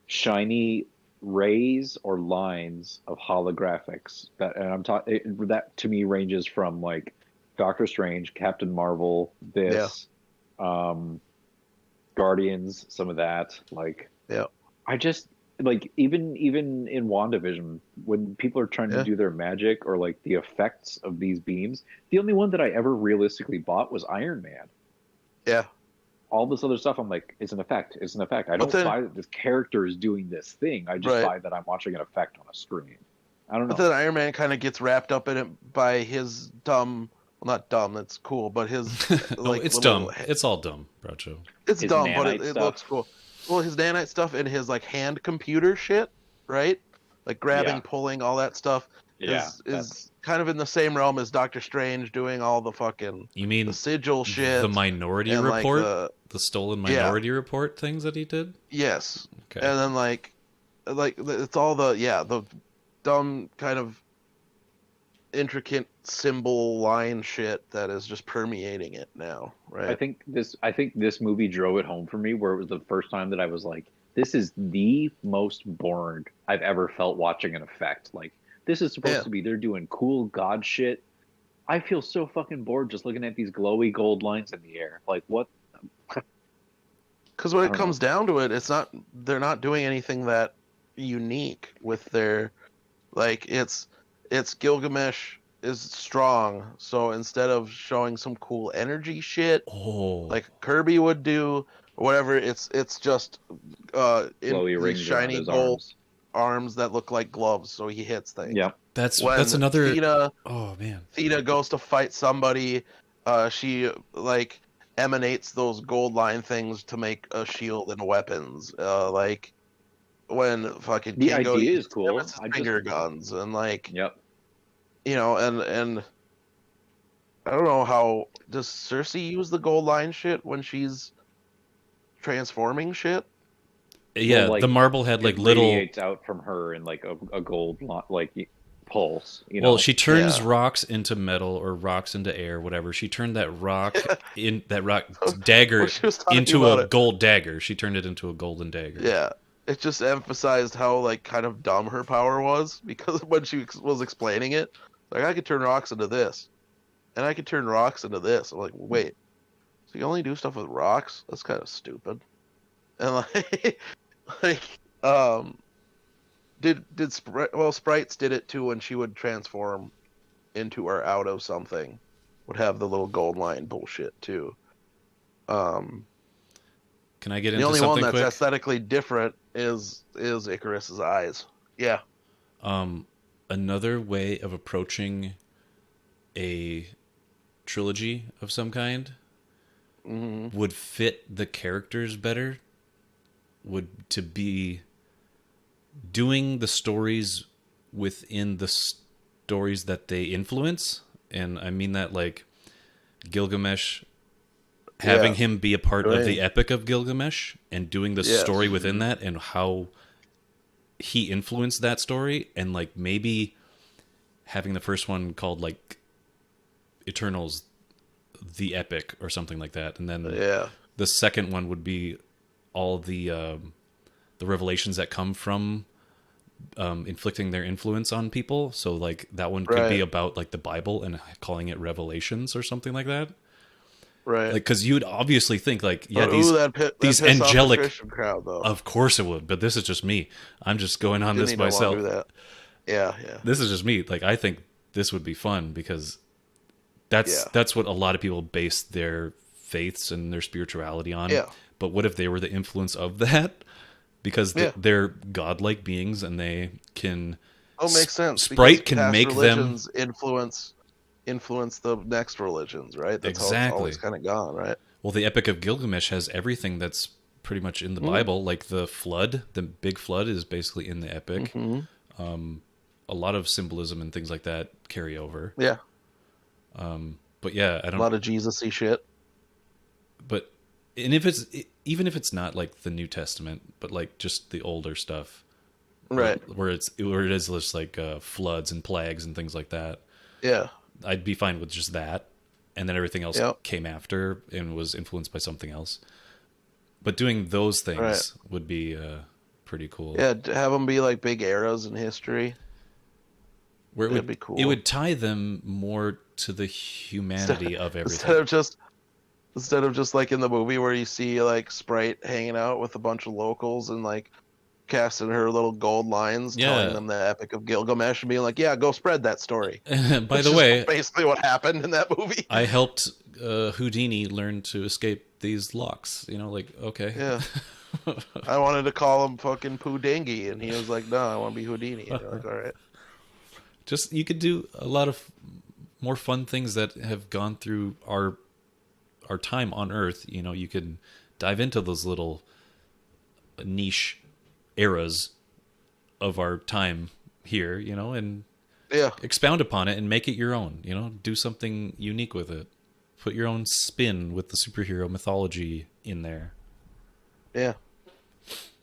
shiny rays or lines of holographics. And I'm talking that to me ranges from like Doctor Strange, Captain Marvel, this, Guardians, some of that. Like, Yeah. I just like even in WandaVision when people are trying Yeah. to do their magic or like the effects of these beams, the only one that I ever realistically bought was Iron Man. Yeah. All this other stuff, I'm like, it's an effect. It's an effect. I But don't then- buy that this character is doing this thing. I just Right. buy that I'm watching an effect on a screen. I don't know. But then Iron Man kind of gets wrapped up in it by his dumb. Well, not dumb. That's cool, but his No, like it's little- dumb. It's all dumb, Bracho. It's His dumb, but nanite it stuff. looks cool. Well, his nanite stuff and his like hand computer shit, right? Like grabbing, Yeah. pulling, all that stuff is kind of in the same realm as Doctor Strange doing all the fucking You mean the sigil shit. the Minority and, like, Report? The stolen Yeah. Minority Report things that he did? Yes. Okay. And then like it's all the dumb kind of intricate symbol line shit that is just permeating it now, right? I think this movie drove it home for me, where it was the first time that I was like, this is the most bored I've ever felt watching an effect. Like, this is supposed to be, they're doing cool god shit. I feel so fucking bored just looking at these glowy gold lines in the air. Like, what? Because when I it don't comes down to it, they're not doing anything that unique with their, like, it's Gilgamesh is strong, so instead of showing some cool energy shit Oh. like Kirby would do or whatever, it's just Glowy in these rings around shiny his gold arms. arms that look like gloves, so he hits things. Yep. that's When another. Thena Oh man. goes to fight somebody, she like emanates those gold line things to make a shield and weapons. Like when fucking The Kingo idea is uses cool. his finger guns and like Yep. and I don't know how does Cersei use the gold line shit when she's transforming shit? Yeah, Well, like, the marble had like it little. radiates out from her in like a gold like pulse. You Well, know. she turns Yeah. rocks into metal or rocks into air, whatever. She turned that rock dagger When she was talking into about a it, gold dagger. She turned it into a golden dagger. yeah, it just emphasized how like kind of dumb her power was because when she was explaining it, like I could turn rocks into this, and I could turn rocks into this. I'm like, wait, so you only do stuff with rocks? That's kind of stupid. And like, like, sprites did it too when she would transform into or out of something, would have the little gold line bullshit too. Can I get The into only one something that's quick? aesthetically different is Icarus's eyes. Yeah. Another way of approaching a trilogy of some kind would fit the characters better. Would to be doing the stories within the stories that they influence, and I mean that like Gilgamesh, having him be a part of the Epic of Gilgamesh and doing the story within that and how he influenced that story, and like maybe having the first one called like Eternals the Epic or something like that, and then the second one would be all the revelations that come from inflicting their influence on people. So like that one could be about like the Bible and calling it Revelations or something like that. Right. Like, because you'd obviously think like, yeah, these angelic Christian crowd though. Of course it would, but this is just me. I'm just going on this Disney don't myself. wanna do that. Yeah. This is just me. Like, I think this would be fun because that's what a lot of people base their faiths and their spirituality on. Yeah. But what if they were the influence of that? Because they're godlike beings and they can. Oh, makes sense. Sprite Because can past make them. religions influence the next religions, right? That's how it's always kind of gone, right? Well, the Epic of Gilgamesh has everything that's pretty much in the Bible. Like the flood, the big flood is basically in the Epic. A lot of symbolism and things like that carry over. Yeah. But yeah, I don't. A lot of Jesus-y shit. But even if it's not like the New Testament, but like just the older stuff, right? Where it is just like floods and plagues and things like that. Yeah. I'd be fine with just that, and then everything else came after and was influenced by something else. But doing those things would be pretty cool. Yeah, have them be like big eras in history. Where That'd be cool. It would tie them more to the humanity of everything. Instead of just like in the movie where you see like Sprite hanging out with a bunch of locals and like casting her little gold lines, telling them the Epic of Gilgamesh and being like, yeah, go spread that story. By the way, basically what happened in that movie. I helped Houdini learn to escape these locks. You know, like, okay. Yeah. I wanted to call him fucking Poodangi, and he was like, no, I want to be Houdini. And you're like, all right. Just, you could do a lot of more fun things that have gone through our time on Earth. You know, you could dive into those little niche eras of our time here, you know, and expound upon it and make it your own, you know, do something unique with it. Put your own spin with the superhero mythology in there. Yeah.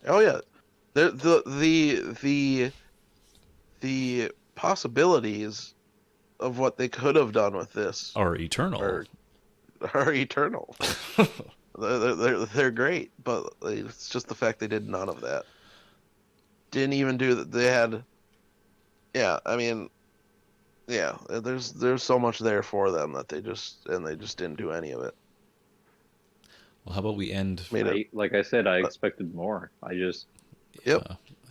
Oh yeah. The possibilities of what they could have done with this are eternal. Are eternal. They're great, but it's just the fact they did none of that. Didn't even do that. They had, I mean, there's so much there for them that they just didn't do any of it. Well, how about we end? Like I said, I expected more. I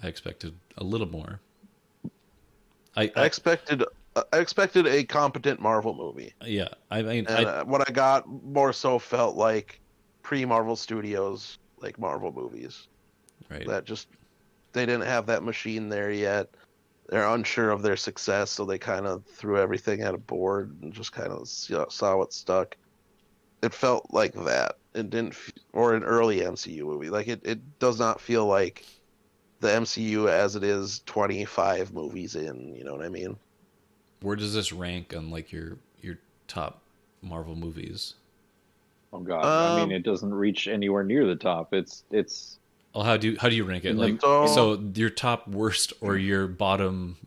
expected a little more. I expected a competent Marvel movie. Yeah, I mean, what I got more so felt like pre-Marvel Studios, like Marvel movies. Right. That just they didn't have that machine there yet. They're unsure of their success, so they kind of threw everything at a board and just kind of saw what stuck. it felt like that. It didn't, or an early MCU movie. Like it does not feel like the MCU as it is 25 movies in. You know what I mean? Where does this rank on like your top Marvel movies? Oh God, I mean, it doesn't reach anywhere near the top. It's. Well, how do you rank it? Like, So- so your top worst or your bottom?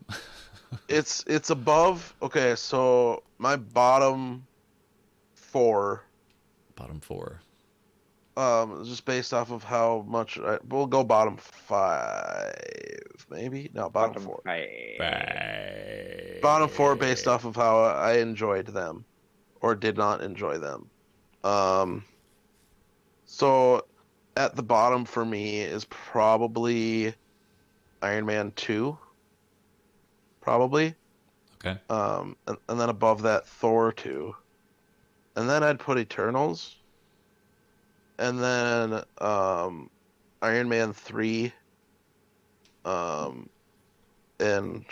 It's above. Okay, so my bottom four, Bottom four. just based off of how much we'll go bottom five, maybe no bottom four. Bye. Bottom four based off of how I enjoyed them, or did not enjoy them. So at the bottom for me is probably Iron Man 2. Probably. Okay. And then above that, Thor 2. And then I'd put Eternals. And then Iron Man 3. And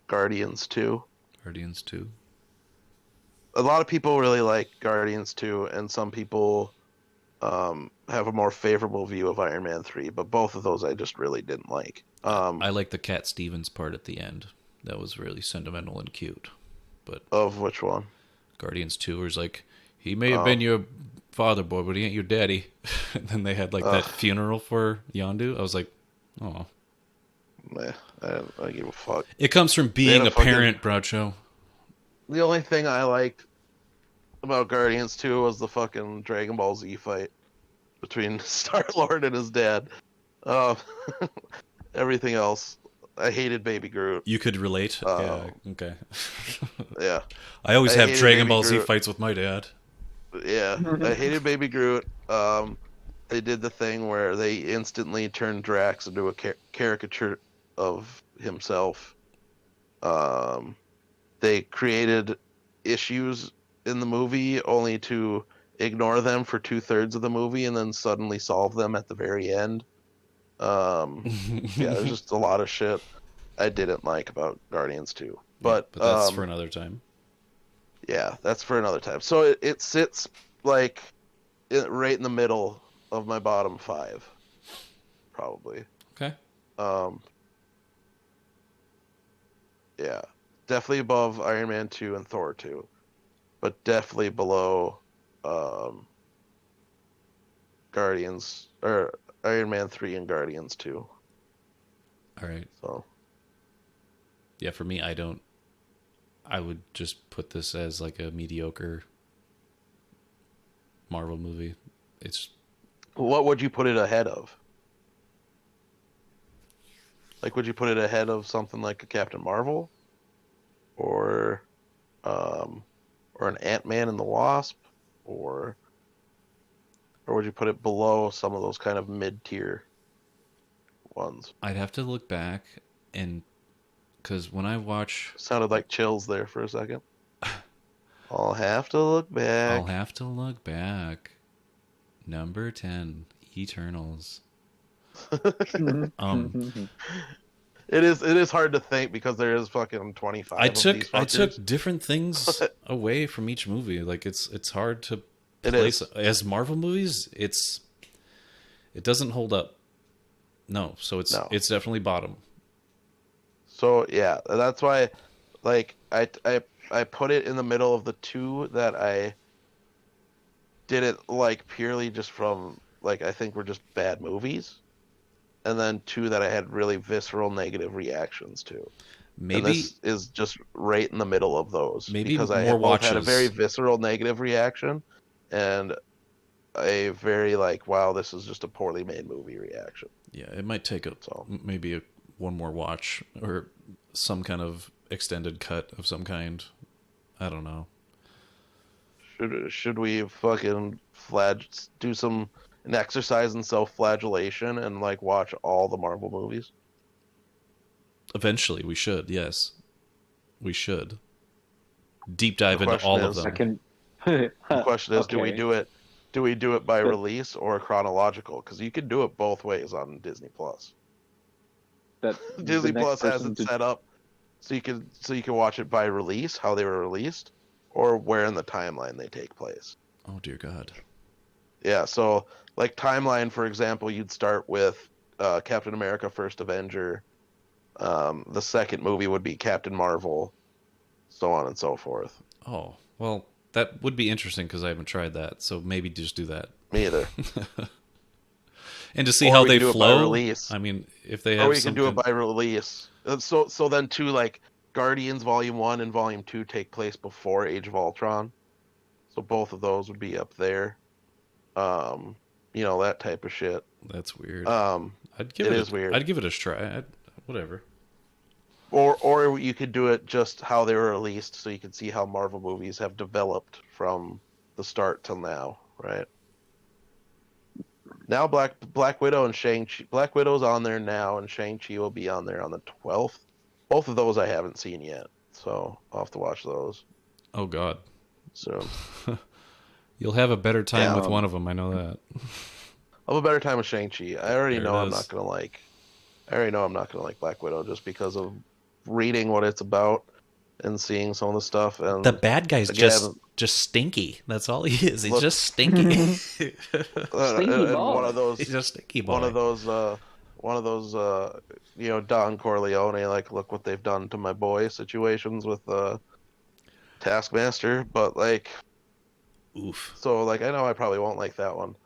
Guardians 2. Guardians 2. A lot of people really like Guardians 2, and some people have a more favorable view of Iron Man 3, but both of those I just really didn't like. I like the Cat Stevens part at the end. That was really sentimental and cute. But Of which one? Guardians 2 was like, he may have been your father, boy, but he ain't your daddy. And then they had like that funeral for Yondu. I was like, oh. Meh, I don't give a fuck. It comes from being a parent, Bradshaw. The only thing I liked about Guardians 2 was the fucking Dragon Ball Z fight between Star-Lord and his dad. Everything else, I hated Baby Groot. You could relate? Yeah, okay. Yeah. I always have hated Dragon Baby Ball Z Groot. fights with my dad. Yeah, I hated Baby Groot. They did the thing where they instantly turned Drax into a caricature of himself. They created issues in the movie only to ignore them for 2/3 of the movie and then suddenly solve them at the very end. Yeah, there's just a lot of shit I didn't like about Guardians 2. But that's for another time. Yeah, that's for another time. So it sits like right in the middle of my bottom five, probably. Okay. Yeah, definitely above Iron Man 2 and Thor 2, but definitely below Guardians or Iron Man 3 and Guardians 2. All right. So Yeah, for me, I would just put this as like a mediocre Marvel movie. It's what would you put it ahead of? Like, would you put it ahead of something like a Captain Marvel, or an Ant-Man and the Wasp, or would you put it below some of those kind of mid-tier ones? I'd have to look back, and because when I watch, Sounded like chills there for a second. I'll have to look back. I'll have to look back. Number 10, Eternals. It is hard to think because there is fucking 25. I of these took fuckers. different things away from each movie. Like it's hard to It place is. as Marvel movies. It doesn't hold up. No, so it's definitely bottom. So yeah, that's why, like I put it in the middle of the two that I didn't like purely just from like I think were just bad movies, and then two that I had really visceral negative reactions to. Maybe And this is just right in the middle of those. Maybe because I more both had a watches. very visceral negative reaction and a very like, wow, this is just a poorly made movie reaction. yeah, it might take maybe one more watch or some kind of extended cut of some kind. I don't know. Should we fucking do an exercise in self-flagellation and like watch all the Marvel movies? Eventually, we should. Yes, we should deep dive The into all question of is- them. The question is, do we Okay. do it? Do we do it by release or chronological? Because you can do it both ways on Disney Plus. That Disney the next Plus has person it to- set up so you can watch it by release, how they were released, or where in the timeline they take place. Oh dear God. Yeah, so like timeline, for example, you'd start with Captain America: First Avenger. The second movie would be Captain Marvel, so on and so forth. Oh well, that would be interesting because I haven't tried that. So maybe just do that. Me either. And to see Or how we they can do it by flow. release. I mean, if they Or have we can do it something. by release. So then too, like Guardians Volume 1 and Volume 2 take place before Age of Ultron. So both of those would be up there. That type of shit. That's weird. Um, I'd give it it. is weird. I'd give it a try. Whatever. Or you could do it just how they were released, so you can see how Marvel movies have developed from the start till now, right? Now Black Widow and Shang-Chi. Black Widow's on there now, and Shang-Chi will be on there on the 12th. Both of those I haven't seen yet, so I'll have to watch those. Oh God. So You'll have a better time Yeah. with one of them. I know that. I'll have a better time with Shang-Chi. I already There know it I'm is. not gonna like. I already know I'm not gonna like Black Widow just because of reading what it's about and seeing some of the stuff. And The bad guy's again, just stinky. That's all he is. He's Look- just stinky. Stinky and ball. one of those, He's a stinky boy. one of those, Don Corleone, like, look what they've done to my boy situations with Taskmaster. But like, Oof. so like, I know I probably won't like that one.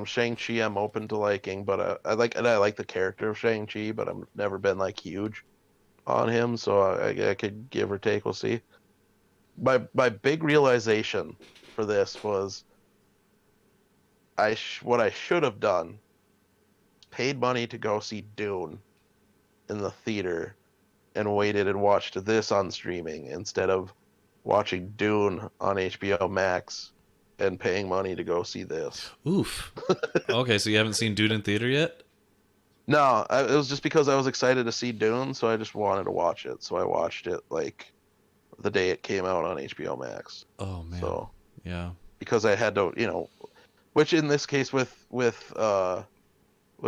Shang-Chi I'm open to liking, but I like the character of Shang-Chi, but I've never been like huge on him, so I could give or take. We'll see. My big realization for this was what I should have done, paid money to go see Dune in the theater and waited and watched this on streaming instead of watching Dune on HBO Max and paying money to go see this. Oof. Okay, so you haven't seen Dude in theater yet? No, it was just because I was excited to see Dune, so I just wanted to watch it. So I watched it like the day it came out on HBO Max. Oh man. So Yeah. because I had to, which in this case with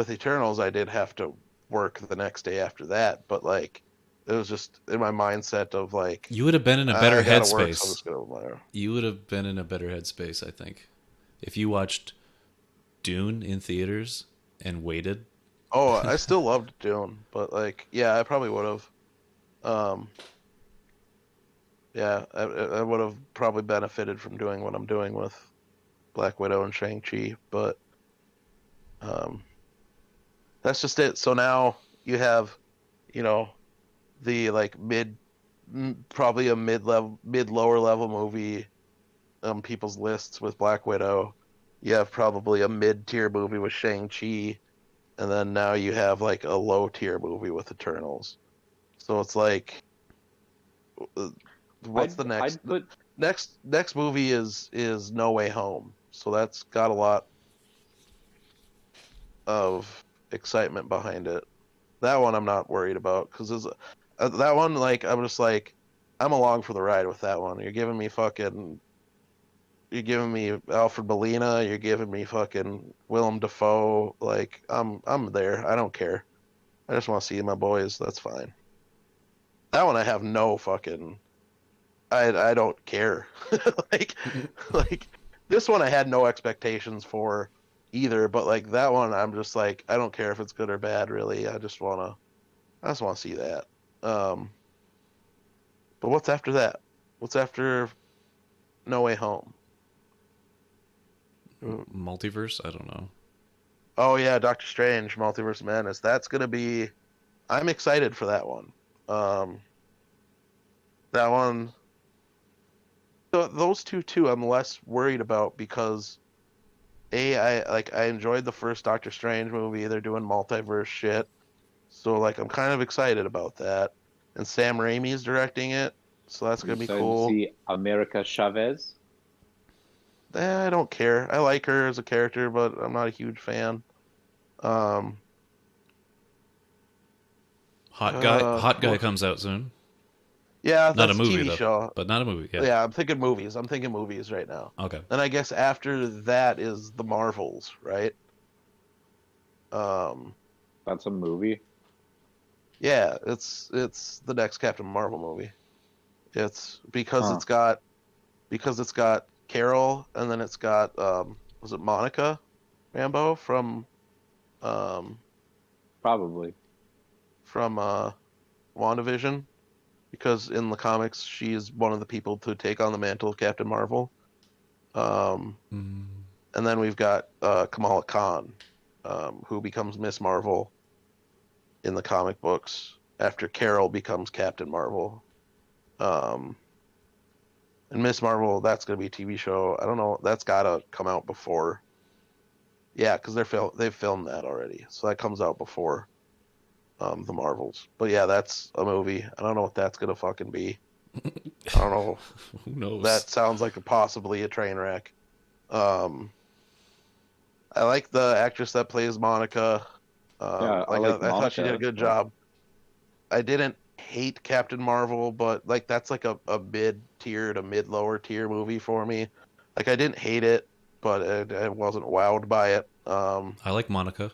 Eternals, I did have to work the next day after that. But like, it was just in my mindset of like, You would have been in a better I gotta work, headspace. so I'm just gonna. You would have been in a better headspace, I think, if you watched Dune in theaters and waited. Oh, I still loved Dune, but like, yeah, I probably would have. Yeah, I would have probably benefited from doing what I'm doing with Black Widow and Shang-Chi, but that's just it. So now you have, the like probably a lower level movie on people's lists with Black Widow. You have probably a mid-tier movie with Shang-Chi, and then now you have like a low-tier movie with Eternals. So it's like, what's the next? I'd put Next movie is No Way Home, so that's got a lot of excitement behind it. That one I'm not worried about because that one, like, I'm just like, I'm along for the ride with that one. You're giving me Alfred Molina, you're giving me fucking Willem Dafoe. Like, I'm there. I don't care. I just want to see my boys. That's fine. That one I have no fucking. I don't care. like this one I had no expectations for either, but like that one I'm just like, I don't care if it's good or bad really. I just want to see that. But what's after that? What's after No Way Home? Multiverse? I don't know. Oh yeah, Doctor Strange, Multiverse of Madness. That's gonna be. I'm excited for that one. That one. Those two too, I'm less worried about because, I enjoyed the first Doctor Strange movie. They're doing multiverse shit, so like I'm kind of excited about that. And Sam Raimi's directing it, so that's gonna be cool. See America Chavez. I don't care. I like her as a character, but I'm not a huge fan. Hot Guy comes out soon. Yeah, Not that's a movie TV though, show. but not a movie. Yeah. Yeah, I'm thinking movies. I'm thinking movies right now. Okay. And I guess after that is the Marvels, right? That's a movie. Yeah, it's the next Captain Marvel movie. It's because Huh. it's got Carol, and then it's got was it Monica Rambeau Probably. from WandaVision, because in the comics she's one of the people to take on the mantle of Captain Marvel. And then we've got Kamala Khan, who becomes Miss Marvel in the comic books after Carol becomes Captain Marvel. And Miss Marvel, that's going to be a TV show. I don't know. That's got to come out before. Yeah, because they've filmed that already. So that comes out before the Marvels. But yeah, that's a movie. I don't know what that's going to fucking be. I don't know. Who knows? That sounds like possibly a train wreck. I like the actress that plays Monica. Yeah, I thought she did a Monica. good job. I didn't hate Captain Marvel, but like that's like a mid-tier to mid-lower tier movie for me. Like I didn't hate it, but I wasn't wowed by it. I like Monica.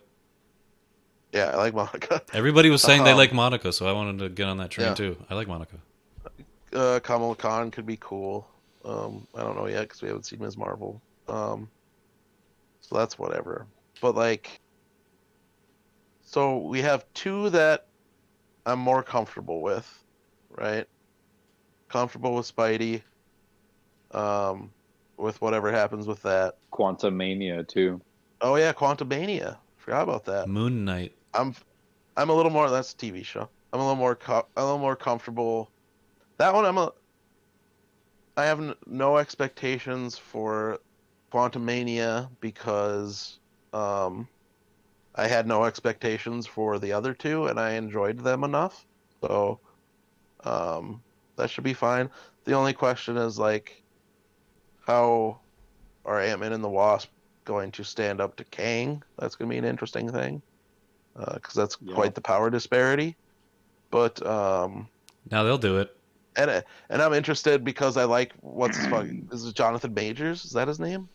Yeah, I like Monica. Everybody was saying they like Monica, so I wanted to get on that train Yeah. too. I like Monica. Kamala Khan could be cool. I don't know yet because we haven't seen Ms. Marvel. So that's whatever. But like, so we have two that I'm more comfortable with, right? Comfortable with Spidey. With whatever happens with that. Quantumania too. Oh yeah, Quantumania. Forgot about that. Moon Knight. I'm a little more. That's a TV show. I'm a little more comfortable. That one I have no expectations for Quantumania because I had no expectations for the other two, and I enjoyed them enough. So that should be fine. The only question is like, how are Ant-Man and the Wasp going to stand up to Kang? That's going to be an interesting thing because that's quite the power disparity. But now they'll do it. And I'm interested because I like is it Jonathan Majors? Is that his name?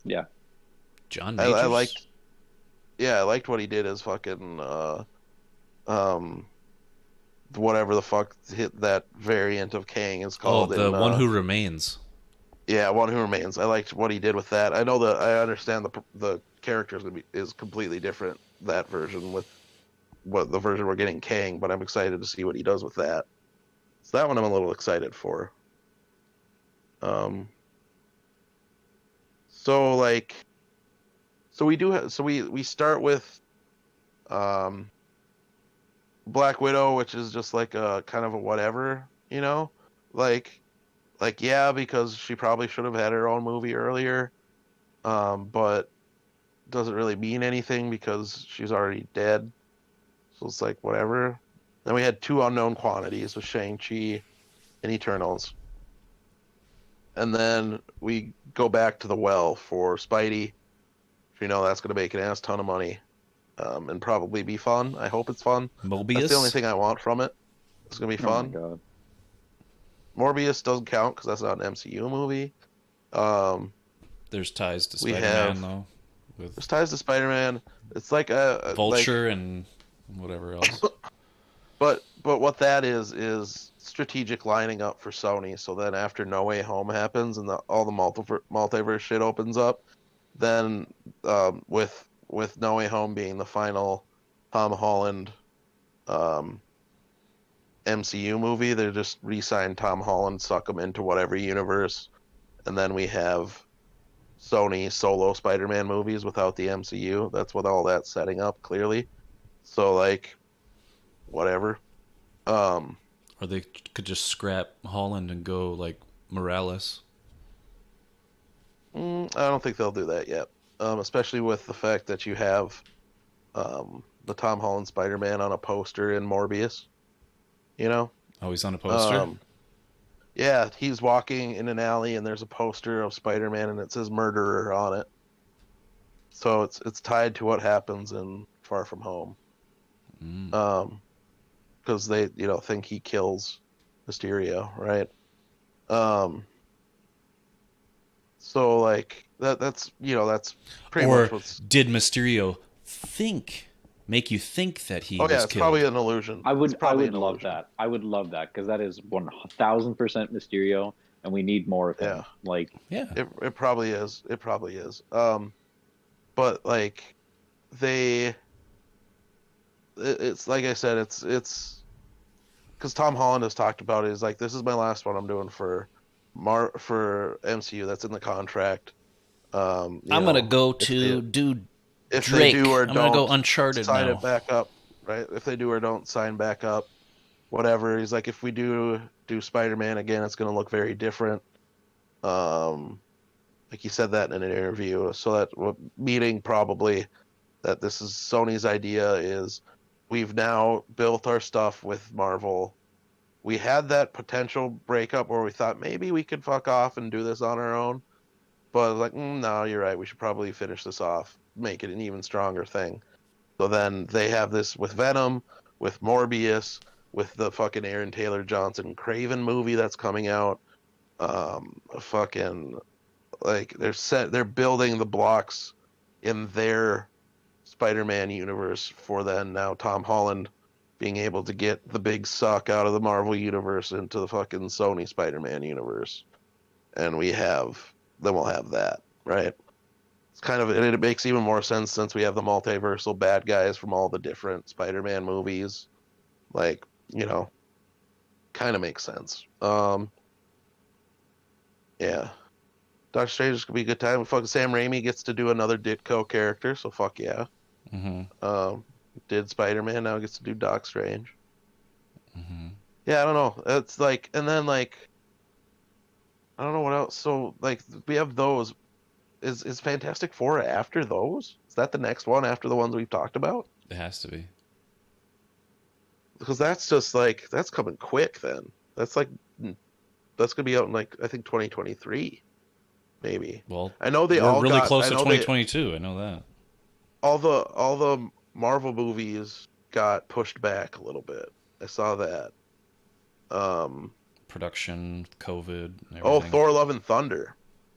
Yeah. John Majors. I liked what he did as fucking whatever the fuck that variant of Kang is called. The One Who Remains. Yeah, One Who Remains. I liked what he did with that. I know that I understand the character is completely different, that version with what the version we're getting Kang, but I'm excited to see what he does with that. So that one I'm a little excited for. So we start with Black Widow, which is just like a kind of a whatever, you know? Like yeah, because she probably should have had her own movie earlier. But doesn't really mean anything because she's already dead. So it's like whatever. Then we had two unknown quantities with Shang-Chi and Eternals. And then we go back to the well for Spidey. You know that's going to make an ass ton of money. And probably be fun. I hope it's fun. Mobius. That's the only thing I want from it. It's going to be fun. Oh my God. Morbius doesn't count because that's not an MCU movie. There's ties to Spider-Man, though. There's ties to Spider-Man. It's like a Vulture and whatever else. But what that is strategic lining up for Sony. So then after No Way Home happens and all the multiverse shit opens up, then with No Way Home being the final Tom Holland MCU movie, they just re-sign Tom Holland, suck him into whatever universe, and then we have Sony solo Spider-Man movies without the MCU. That's what all that's setting up, clearly. So, like, whatever. Or they could just scrap Holland and go, like, Morales. I don't think they'll do that yet. Especially with the fact that you have the Tom Holland Spider-Man on a poster in Morbius. You know? Oh, he's on a poster? Yeah, he's walking in an alley and there's a poster of Spider-Man and it says murderer on it. So it's tied to what happens in Far From Home. Because they, think he kills Mysterio, right? So like that's pretty much what's... did Mysterio make you think that he was it's killed? probably an illusion. I would love that. I would love that because that is 1000% Mysterio. and we need more of him. Yeah. Like, Yeah. It probably is. It probably is. But like it's like I said, it's because Tom Holland has talked about it. He's like, this is my last one I'm doing for MCU. That's in the contract. I'm gonna go to do if Drake. they do or I'm gonna don't go Uncharted sign now. it back up, right? If they do or don't sign back up, whatever. He's like, if we do Spider-Man again, it's gonna look very different. Like he said that in an interview. So that meaning probably that this is Sony's idea is we've now built our stuff with Marvel. We had that potential breakup where we thought maybe we could fuck off and do this on our own. But like, no, you're right. We should probably finish this off, make it an even stronger thing. So then they have this with Venom, with Morbius, with the fucking Aaron Taylor Johnson Craven movie that's coming out. Fucking like they're building the blocks in their Spider-Man universe for then now Tom Holland being able to get the big suck out of the Marvel universe into the fucking Sony Spider-Man universe. And we'll have that, right? It's kind of, and it makes even more sense since we have the multiversal bad guys from all the different Spider-Man movies. Like, kind of makes sense. Yeah. Doctor Strange is gonna be a good time. Fucking Sam Raimi gets to do another Ditko character, so fuck yeah. Mm-hmm. Did Spider-Man, now gets to do Doc Strange. Mm-hmm. Yeah, I don't know. It's like, and then like, I don't know what else. So like, we have those. Is Fantastic Four after those? Is that the next one after the ones we've talked about? It has to be. Because that's just like, that's coming quick then. That's gonna be out in like, I think 2023, maybe. Well, I know we're really close to 2022. I know that. All the Marvel movies got pushed back a little bit. I saw that. Production, COVID, and everything. Oh, Thor: Love and Thunder.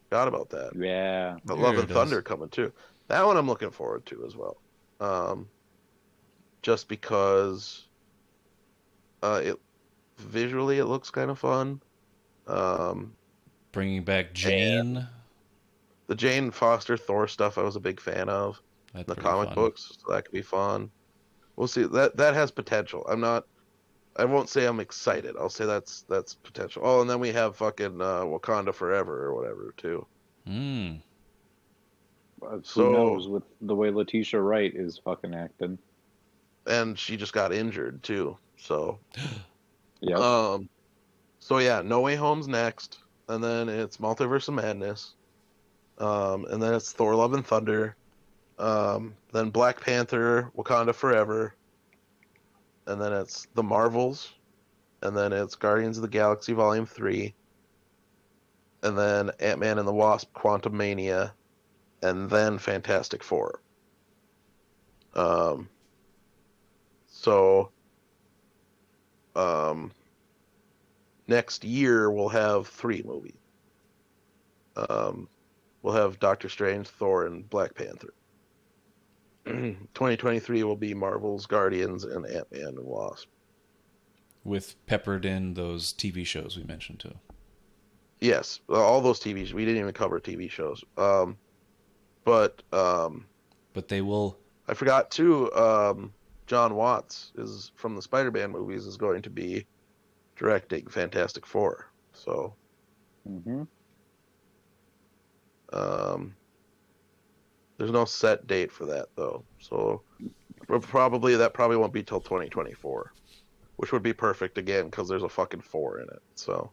Forgot about that. yeah. But Love and Thunder coming too. That one I'm looking forward to as well. Just because it visually it looks kind of fun. Bringing back Jane. The Jane Foster Thor stuff I was a big fan of. That's The pretty comic fun. books, so that could be fun. We'll see. That has potential. I won't say I'm excited. I'll say that's potential. Oh, and then we have fucking Wakanda Forever or whatever too. Mm. So- Who knows with the way Letitia Wright is fucking acting. And she just got injured too. So Yeah. So yeah, No Way Home's next, and then it's Multiverse of Madness, and then it's Thor: Love and Thunder, then Black Panther, Wakanda Forever, and then it's The Marvels, and then it's Guardians of the Galaxy Volume 3, and then Ant-Man and the Wasp: Quantumania, and then Fantastic Four. Next year we'll have 3 movies. We'll have Doctor Strange, Thor, and Black Panther. 2023 will be Marvel's Guardians and Ant-Man and Wasp. With peppered in those TV shows we mentioned too. Yes, all those TV shows. We didn't even cover TV shows. But they will. I forgot too. John Watts is from the Spider-Man movies is going to be directing Fantastic Four. So, there's no set date for that though. So, that probably won't be till 2024, which would be perfect again because there's a fucking 4 in it. So,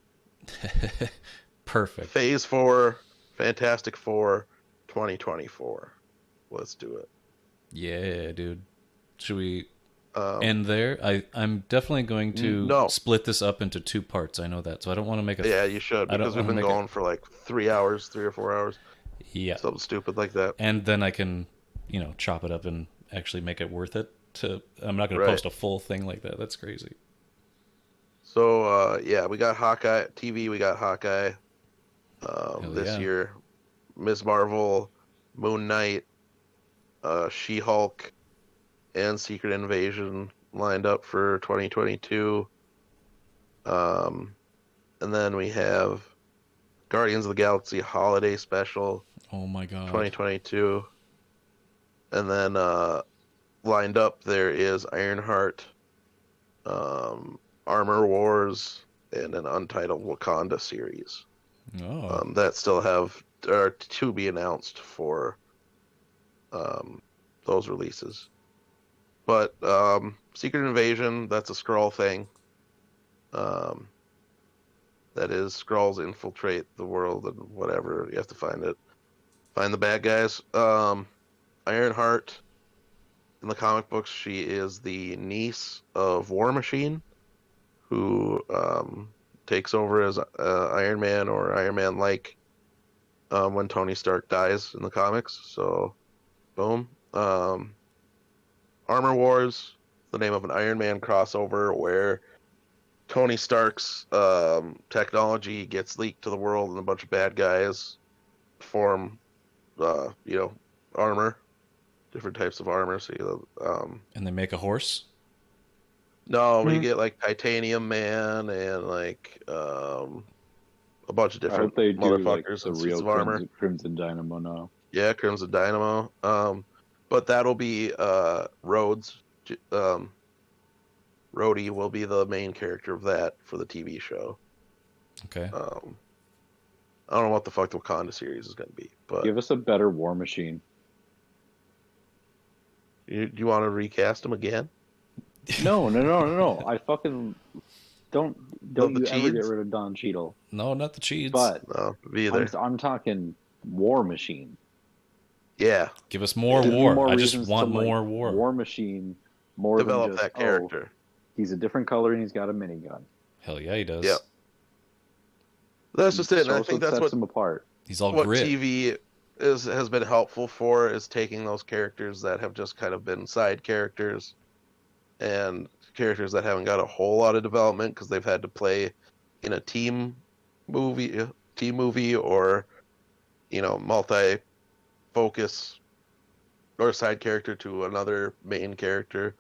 Perfect. Phase 4, Fantastic Four, 2024. Let's do it. Yeah, dude. Should we end there? I'm definitely going to No. split this up into 2 parts. I know that, so I don't want to make a. Yeah, you should because we've been going for like 3 or 4 hours. Yeah. Something stupid like that. And then I can, chop it up and actually make it worth it. I'm not going to post a full thing like that. That's crazy. So yeah, we got Hawkeye TV. We got Hawkeye this year. Ms. Marvel, Moon Knight, She-Hulk, and Secret Invasion lined up for 2022. And then we have Guardians of the Galaxy Holiday Special Oh my god. 2022. And then lined up there is Ironheart, Armor Wars, and an Untitled Wakanda series. Oh. That still are to be announced for those releases. But Secret Invasion, that's a Skrull thing. That is, Skrulls infiltrate the world and whatever. You have to find it. Find the bad guys. Ironheart, in the comic books, she is the niece of War Machine, who takes over as Iron Man or Iron Man-like when Tony Stark dies in the comics. So, boom. Armor Wars, the name of an Iron Man crossover where Tony Stark's technology gets leaked to the world and a bunch of bad guys form, armor, different types of armor. So And they make a horse? no, you get like Titanium Man and like a bunch of I different hope they do like motherfuckers the in suits real of armor. Crimson Dynamo now. Yeah, Crimson Dynamo. But that'll be Rhodes. Rhodey will be the main character of that for the TV show. Okay. I don't know what the fuck the Wakanda series is going to be, but Give us a better War Machine. you want to recast him again? No. I fucking don't The you ever Cheeds? get rid of Don Cheadle. No, not the Cheats. But No, me either. I'm talking War Machine. Yeah, Give us more Give me war. more I just reasons want to like more war. War Machine. More develop than just, that character. He's a different color and he's got a minigun. Hell yeah, he does. Yeah. That's just it. And Show I us think what that's sets what him apart. He's all what grit. TV has been helpful for, is taking those characters that have just kind of been side characters and characters that haven't got a whole lot of development because they've had to play in a team movie or multi-focus or side character to another main character,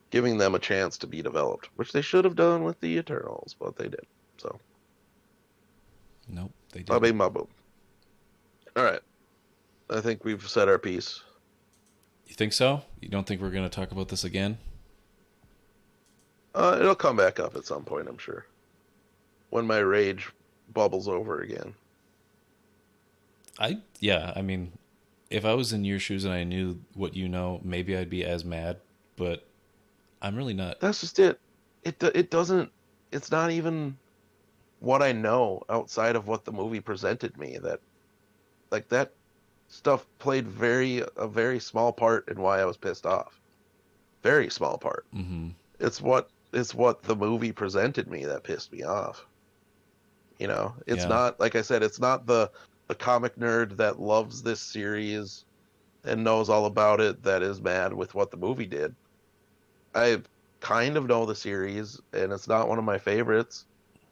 giving them a chance to be developed, which they should have done with the Eternals, but they did. So, Nope, they bing, didn't. boom. All right. I think we've said our piece. You think so? You don't think we're going to talk about this again? It'll come back up at some point, I'm sure. When my rage bubbles over again. I mean, if I was in your shoes and I knew what you know, maybe I'd be as mad, but I'm really not. That's just it. It doesn't. It's not even what I know outside of what the movie presented me. That stuff played a very small part in why I was pissed off. Very small part. Mm-hmm. It's what the movie presented me that pissed me off. It's not, like I said, it's not the comic nerd that loves this series and knows all about it that is mad with what the movie did. I kind of know the series, and it's not one of my favorites.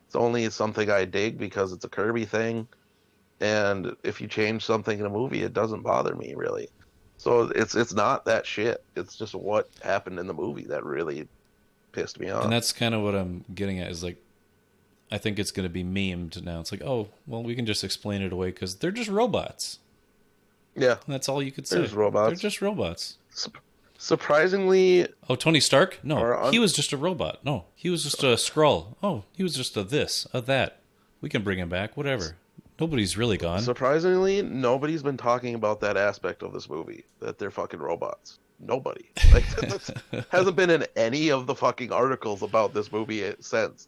It's only something I dig because it's a Kirby thing, and if you change something in a movie, it doesn't bother me, really. So it's not that shit. It's just what happened in the movie that really pissed me off. And that's kind of what I'm getting at, is like, I think it's going to be memed now. It's like, oh, well, we can just explain it away because they're just robots. Yeah. And that's all you could say. They're just robots. They're just robots. Surprisingly... Oh, Tony Stark? No, he was just a robot. No, he was just a Skrull. Oh, he was just a this, a that. We can bring him back, whatever. Nobody's really gone. Surprisingly, nobody's been talking about that aspect of this movie, that they're fucking robots. Nobody. Like, that hasn't been in any of the fucking articles about this movie since.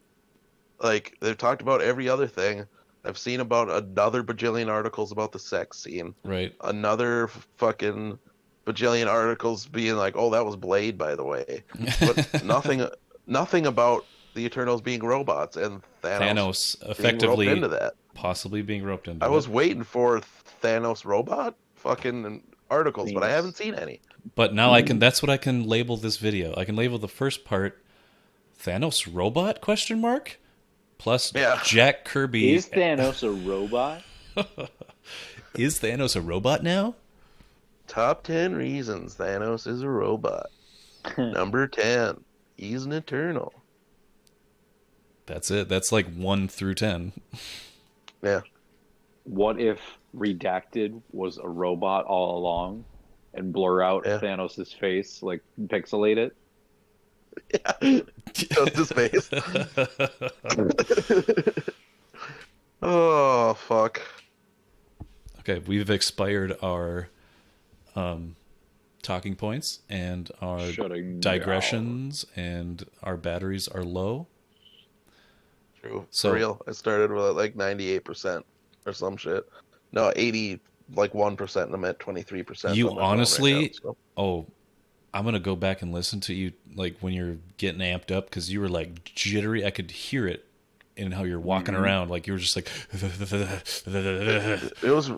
Like, they've talked about every other thing. I've seen about another bajillion articles about the sex scene. Right. Another fucking bajillion articles being like, oh, that was Blade, by the way. But nothing about the Eternals being robots and Thanos effectively being roped into that. Possibly being roped into I was waiting for Thanos robot fucking articles, but I haven't seen any. But now I can. That's what I can label this video. I can label the first part Thanos robot ? Plus Jack Kirby. Is Thanos a robot? Is Thanos a robot now? Top 10 reasons Thanos is a robot. Number 10, he's an Eternal. That's it. That's like 1 through 10. Yeah. what if Redacted was a robot all along and blur out Yeah. Thanos' face, like pixelate it? Yeah. Just his face. Oh, fuck. Okay, we've expired our talking points and our Shutting digressions, and our batteries are low. True. So- For real. I started with like 98% or some shit. No, 80, like 1%, and I'm at 23%. You on my phone honestly, right now, so. oh, I'm gonna go back and listen to you like when you're getting amped up because you were like jittery. I could hear it in how you're walking around, like you were just like. It was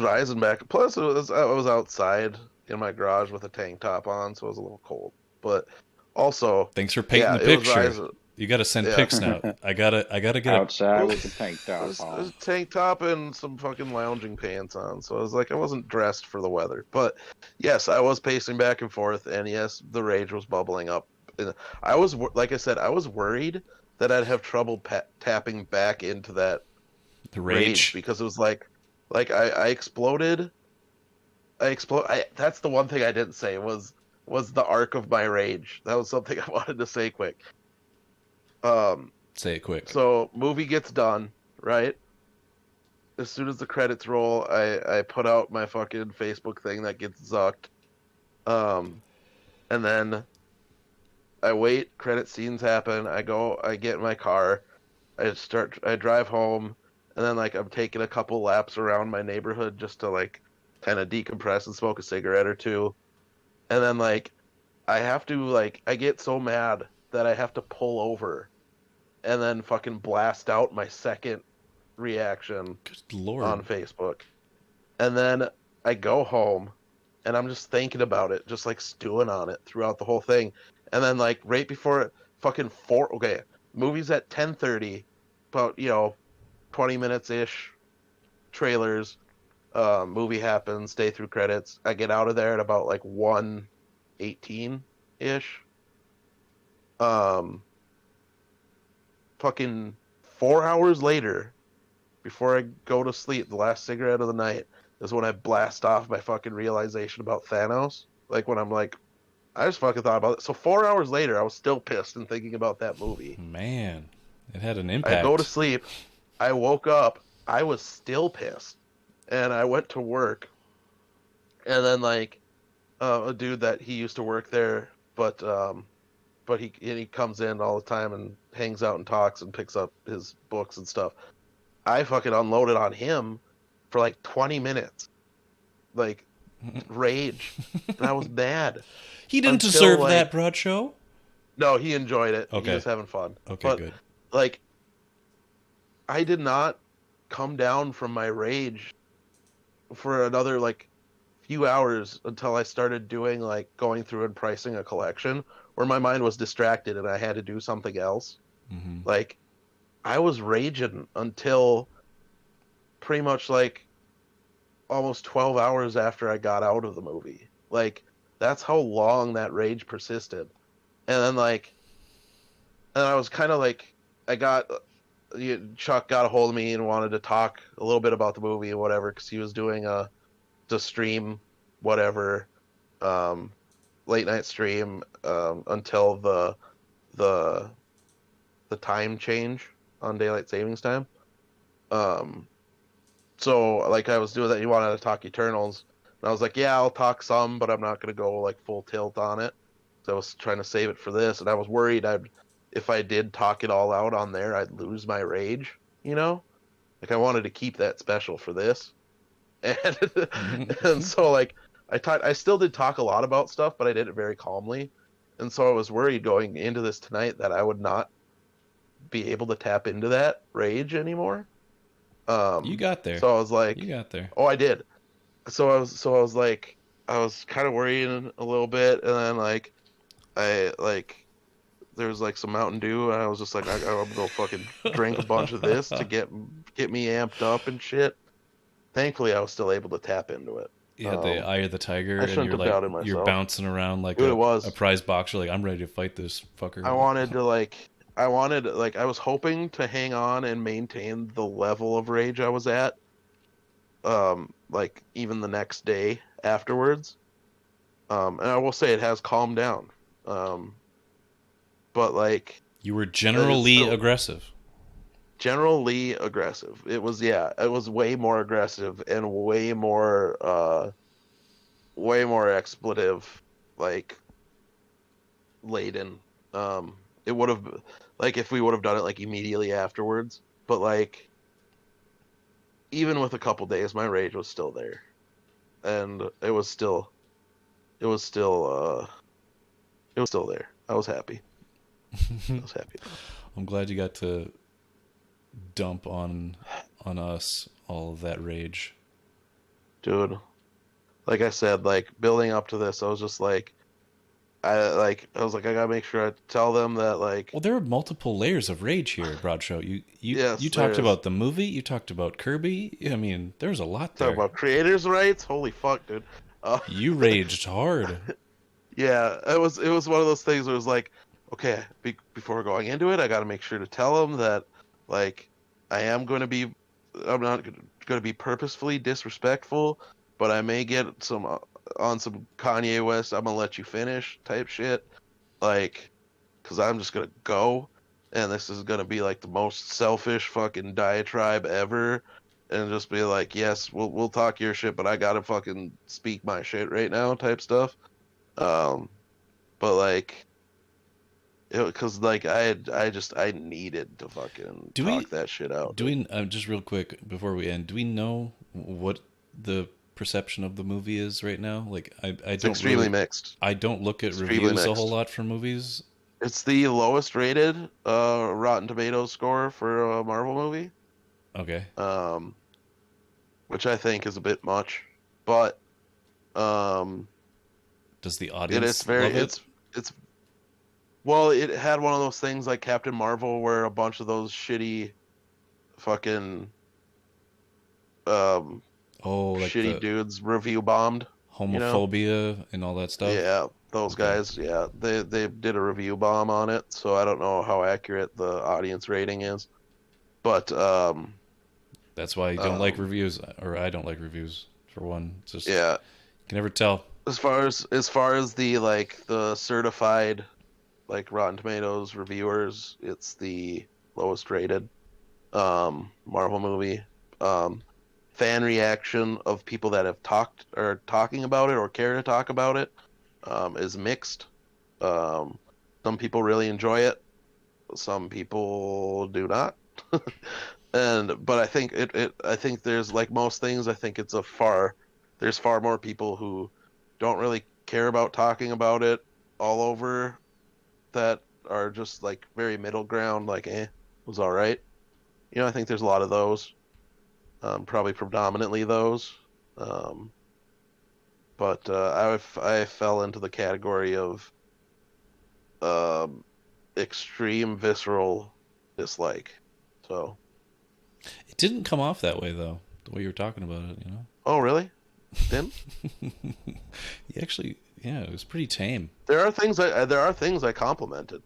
rising back. Plus, I was outside in my garage with a tank top on, so it was a little cold. But also, Thanks for painting yeah, the it was picture. rising. You got to send Yeah. pics now. I gotta get a Outside Well, with the tank It top was on. a tank top and some fucking lounging pants on, so I was like, I wasn't dressed for the weather. But yes, I was pacing back and forth, and yes, the rage was bubbling up. And I was, like I said, I was worried that I'd have trouble tapping back into that the rage rage. because it was like I exploded. That's the one thing I didn't say was the arc of my rage. That was something I wanted to say quick. Say it quick. So movie gets done, right? As soon as the credits roll, I put out my fucking Facebook thing that gets zucked. And then I wait, credit scenes happen, I get in my car, I drive home, and then like I'm taking a couple laps around my neighborhood just to like kind of decompress and smoke a cigarette or two. And then like I have to like I get so mad that I have to pull over and then fucking blast out my second reaction Good Lord. on Facebook. And then I go home and I'm just thinking about it, just like stewing on it throughout the whole thing. And then like right before fucking movie's at 10:30, about 20 minutes ish, trailers, movie happens, stay through credits. I get out of there at about like 1:18 ish. Fucking 4 hours later, before I go to sleep, the last cigarette of the night is when I blast off my fucking realization about Thanos. Like when I'm like, I just fucking thought about it. So 4 hours later, I was still pissed and thinking about that movie. Man, it had an impact. I go to sleep. I woke up. I was still pissed, and I went to work. And then like a dude that he used to work there, but he comes in all the time and hangs out and talks and picks up his books and stuff. I fucking unloaded on him for like 20 minutes. Like, rage. And I was mad. He didn't Until, deserve like- that broad show. No, he enjoyed it. Okay. He was having fun. Okay, But, good. like, I did not come down from my rage for another, like, few hours until I started doing, like, going through and pricing a collection where my mind was distracted and I had to do something else. Hmm. Like, I was raging until pretty much like almost 12 hours after I got out of the movie. Like, that's how long that rage persisted. And then I was kind of like, Chuck got a hold of me and wanted to talk a little bit about the movie and whatever, because he was doing the stream, whatever, late night stream, until the time change on daylight savings time. So like I was doing that, he wanted to talk Eternals, and I was like, yeah, I'll talk some, but I'm not gonna go like full tilt on it. So I was trying to save it for this, and I was worried if I did talk it all out on there, I'd lose my rage, Like I wanted to keep that special for this. And so like I still did talk a lot about stuff, but I did it very calmly. And so I was worried going into this tonight that I would not be able to tap into that rage anymore. You got there. So I was like, You got there. oh, I did. So I was like, I was kind of worrying a little bit, and then like, there was like some Mountain Dew, and I was just like, I'm gonna go fucking drink a bunch of this to get me amped up and shit. Thankfully, I was still able to tap into it. You had the eye of the tiger, I and shouldn't you're have doubted like you're myself. bouncing around like Dude, it was. a prize boxer. Like I'm ready to fight this fucker. I was hoping to hang on and maintain the level of rage I was at like even the next day afterwards. And I will say it has calmed down. But like You were generally aggressive. Generally aggressive. It was way more aggressive and way more expletive like laden. It would have like if we would have done it like immediately afterwards, but like even with a couple days my rage was still there. And it was still there. I was happy. I was happy. I'm glad you got to dump on us all of that rage. Dude, like I said, like building up to this, I was just like I gotta make sure I tell them that like. Well, there are multiple layers of rage here, Broadshow. Yes, you talked about the movie, you talked about Kirby. I mean, there's a lot there. Talk about creators' rights. Holy fuck, dude. You raged hard. Yeah, it was one of those things where it was like, okay, before going into it, I got to make sure to tell them that like I'm not going to be purposefully disrespectful, but I may get some on some Kanye West, I'm gonna let you finish type shit, like, because I'm just gonna go, and this is gonna be like the most selfish fucking diatribe ever, and just be like, yes, we'll talk your shit, but I gotta fucking speak my shit right now type stuff. But like, because like I needed to fucking talk that shit out. Do we just real quick before we end? Do we know what the perception of the movie is right now? Like, it's extremely mixed. I don't look at reviews a whole lot for movies. It's the lowest rated Rotten Tomatoes score for a Marvel movie. Okay. Which I think is a bit much, but does the audience love it? It's well, it had one of those things like Captain Marvel where a bunch of those shitty fucking shitty dudes review bombed. Homophobia and all that stuff. Yeah, those guys, yeah. They did a review bomb on it, so I don't know how accurate the audience rating is. But that's why you don't like reviews, or I don't like reviews for one. It's just, yeah. You can never tell. As far as the like the certified like Rotten Tomatoes reviewers, it's the lowest rated Marvel movie. Fan reaction of people that have talking about it or care to talk about it is mixed. Some people really enjoy it, some people do not. But I think I think there's, like most things, I think there's far more people who don't really care about talking about it all over, that are just like very middle ground, like was all right. I think there's a lot of those. Probably predominantly those. But I fell into the category of extreme visceral dislike. So it didn't come off that way though, the way you were talking about it, Oh, really? Didn't? It was pretty tame. There are things I complimented.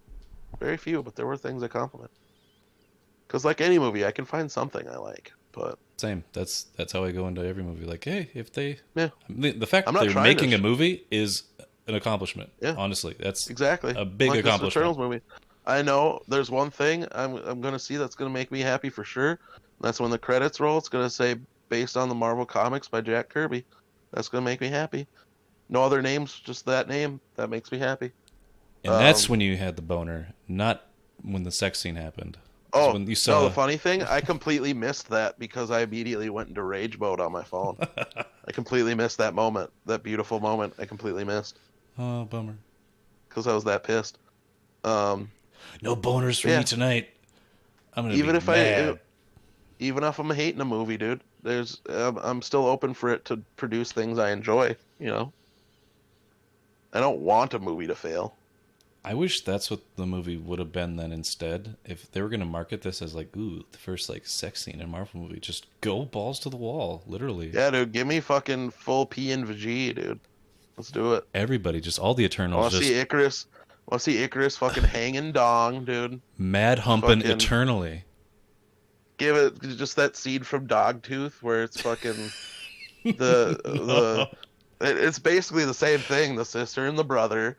Very few, but there were things I complimented. Because like any movie, I can find something I like. But same. That's how I go into every movie. Like, hey, if they, yeah, the fact that they're making a movie is an accomplishment. Yeah, honestly, that's exactly a big accomplishment. This Eternals movie. I know there's one thing I'm gonna see that's gonna make me happy for sure. That's when the credits roll. It's gonna say based on the Marvel Comics by Jack Kirby. That's gonna make me happy. No other names, just that name. That makes me happy. And that's when you had the boner, not when the sex scene happened. Oh, when you saw... no, the funny thing, I completely missed that because I immediately went into rage mode on my phone. I completely missed that moment, that beautiful moment. I completely missed. Oh, bummer. Because I was that pissed. No boners for me tonight. I'm gonna even if I'm hating a movie, dude, I'm still open for it to produce things I enjoy. I don't want a movie to fail. I wish that's what the movie would have been then instead. If they were going to market this as like, ooh, the first like sex scene in a Marvel movie, just go balls to the wall, literally. Yeah, dude, give me fucking full P and VG, dude. Let's do it. Everybody, just all the Eternals. I want to see Icarus fucking hanging dong, dude. Mad humping eternally. give it just that scene from Dogtooth where it's fucking No. it's basically the same thing. The sister and the brother,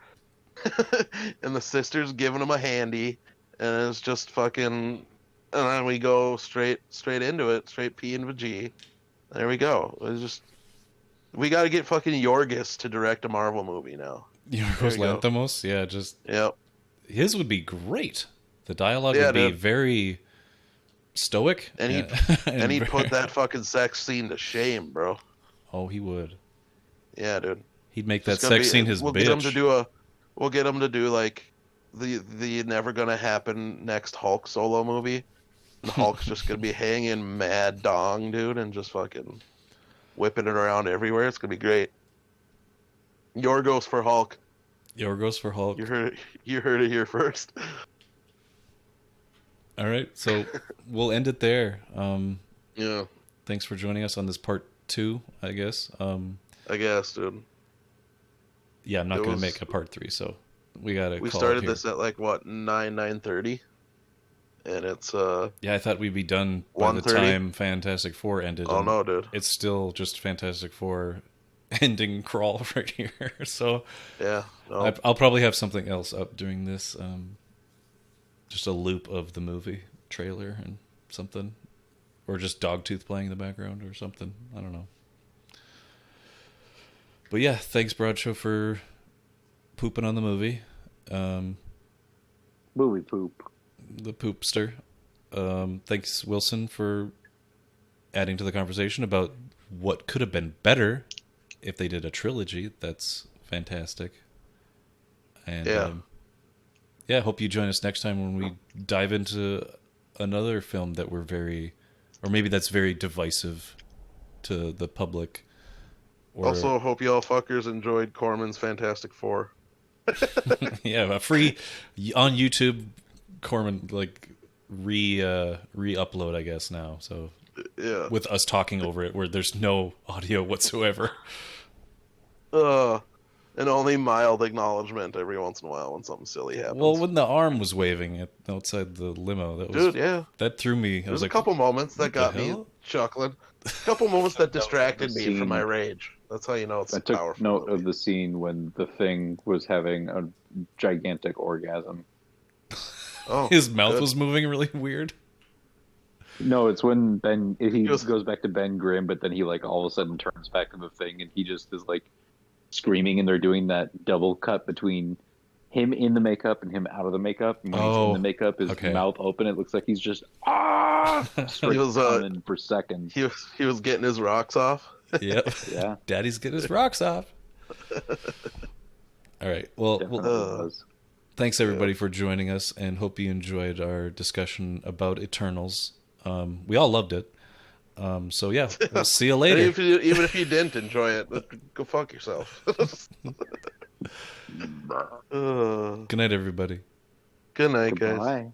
and the sister's giving him a handy, and it's just fucking. And then we go straight into it, straight P and G. There we go. It's just we got to get fucking Yorgos to direct a Marvel movie now. Yorgos Lanthimos, yeah, just Yep. his would be great. The dialogue Yeah, would be dude. very stoic, And he'd and he'd put that fucking sex scene to shame, bro. Oh, he would. Yeah, dude. He'd make that It's gonna sex scene his we'll bitch. get him to do like the never gonna happen next Hulk solo movie. And Hulk's just gonna be hanging mad dong, dude, and just fucking whipping it around everywhere. It's gonna be great. Yorgos for Hulk. Yorgos for Hulk. You heard it here first. All right, so we'll end it there. Yeah, Thanks for joining us on this part 2, I guess. I guess, dude. Yeah, I'm not going to make a part 3, so we got to We call started it here. this at like what 9:30, and it's Yeah, I thought we'd be done by the 1:30. time Fantastic Four ended. Oh and no, dude. It's still just Fantastic Four ending crawl right here. So Yeah, no. I'll probably have something else up during this. Just a loop of the movie trailer and something. Or just Dogtooth playing in the background or something. I don't know. But yeah, thanks Broadshow for pooping on the movie. Movie poop. The poopster. Thanks Wilson for adding to the conversation about what could have been better if they did a trilogy. That's fantastic. And Yeah. hope you join us next time when we dive into another film that we're very, or maybe that's very divisive to the public. Or, Also, hope y'all fuckers enjoyed Corman's Fantastic Four. yeah, a free on YouTube. Corman like re-upload, I guess now. So Yeah. with us talking over it, where there's no audio whatsoever. And only mild acknowledgement every once in a while when something silly happens. Well, when the arm was waving outside the limo, that was Dude, yeah. that threw me. I There's was a like, couple moments that what the got me hell? chuckling. A couple moments that distracted me Scene. from my rage. That's how you know it's I a took powerful note movie. of the scene when the Thing was having a gigantic orgasm. Oh, His mouth good. was moving really weird. No, it's when he was- goes back to Ben Grimm, but then he like all of a sudden turns back to the Thing, and he just is like screaming, and they're doing that double cut between him in the makeup and him out of the makeup. And when he's in the makeup, his okay. mouth open, it looks like he's just straight He was, coming for seconds. He was getting his rocks off. Yep. Yeah, Daddy's getting his rocks off. All right. Well, definitely was. thanks everybody for joining us, and hope you enjoyed our discussion about Eternals. We all loved it. So yeah, we'll see you And later. even if you didn't enjoy it, go fuck yourself. Good night, everybody. Good night, guys. Goodbye.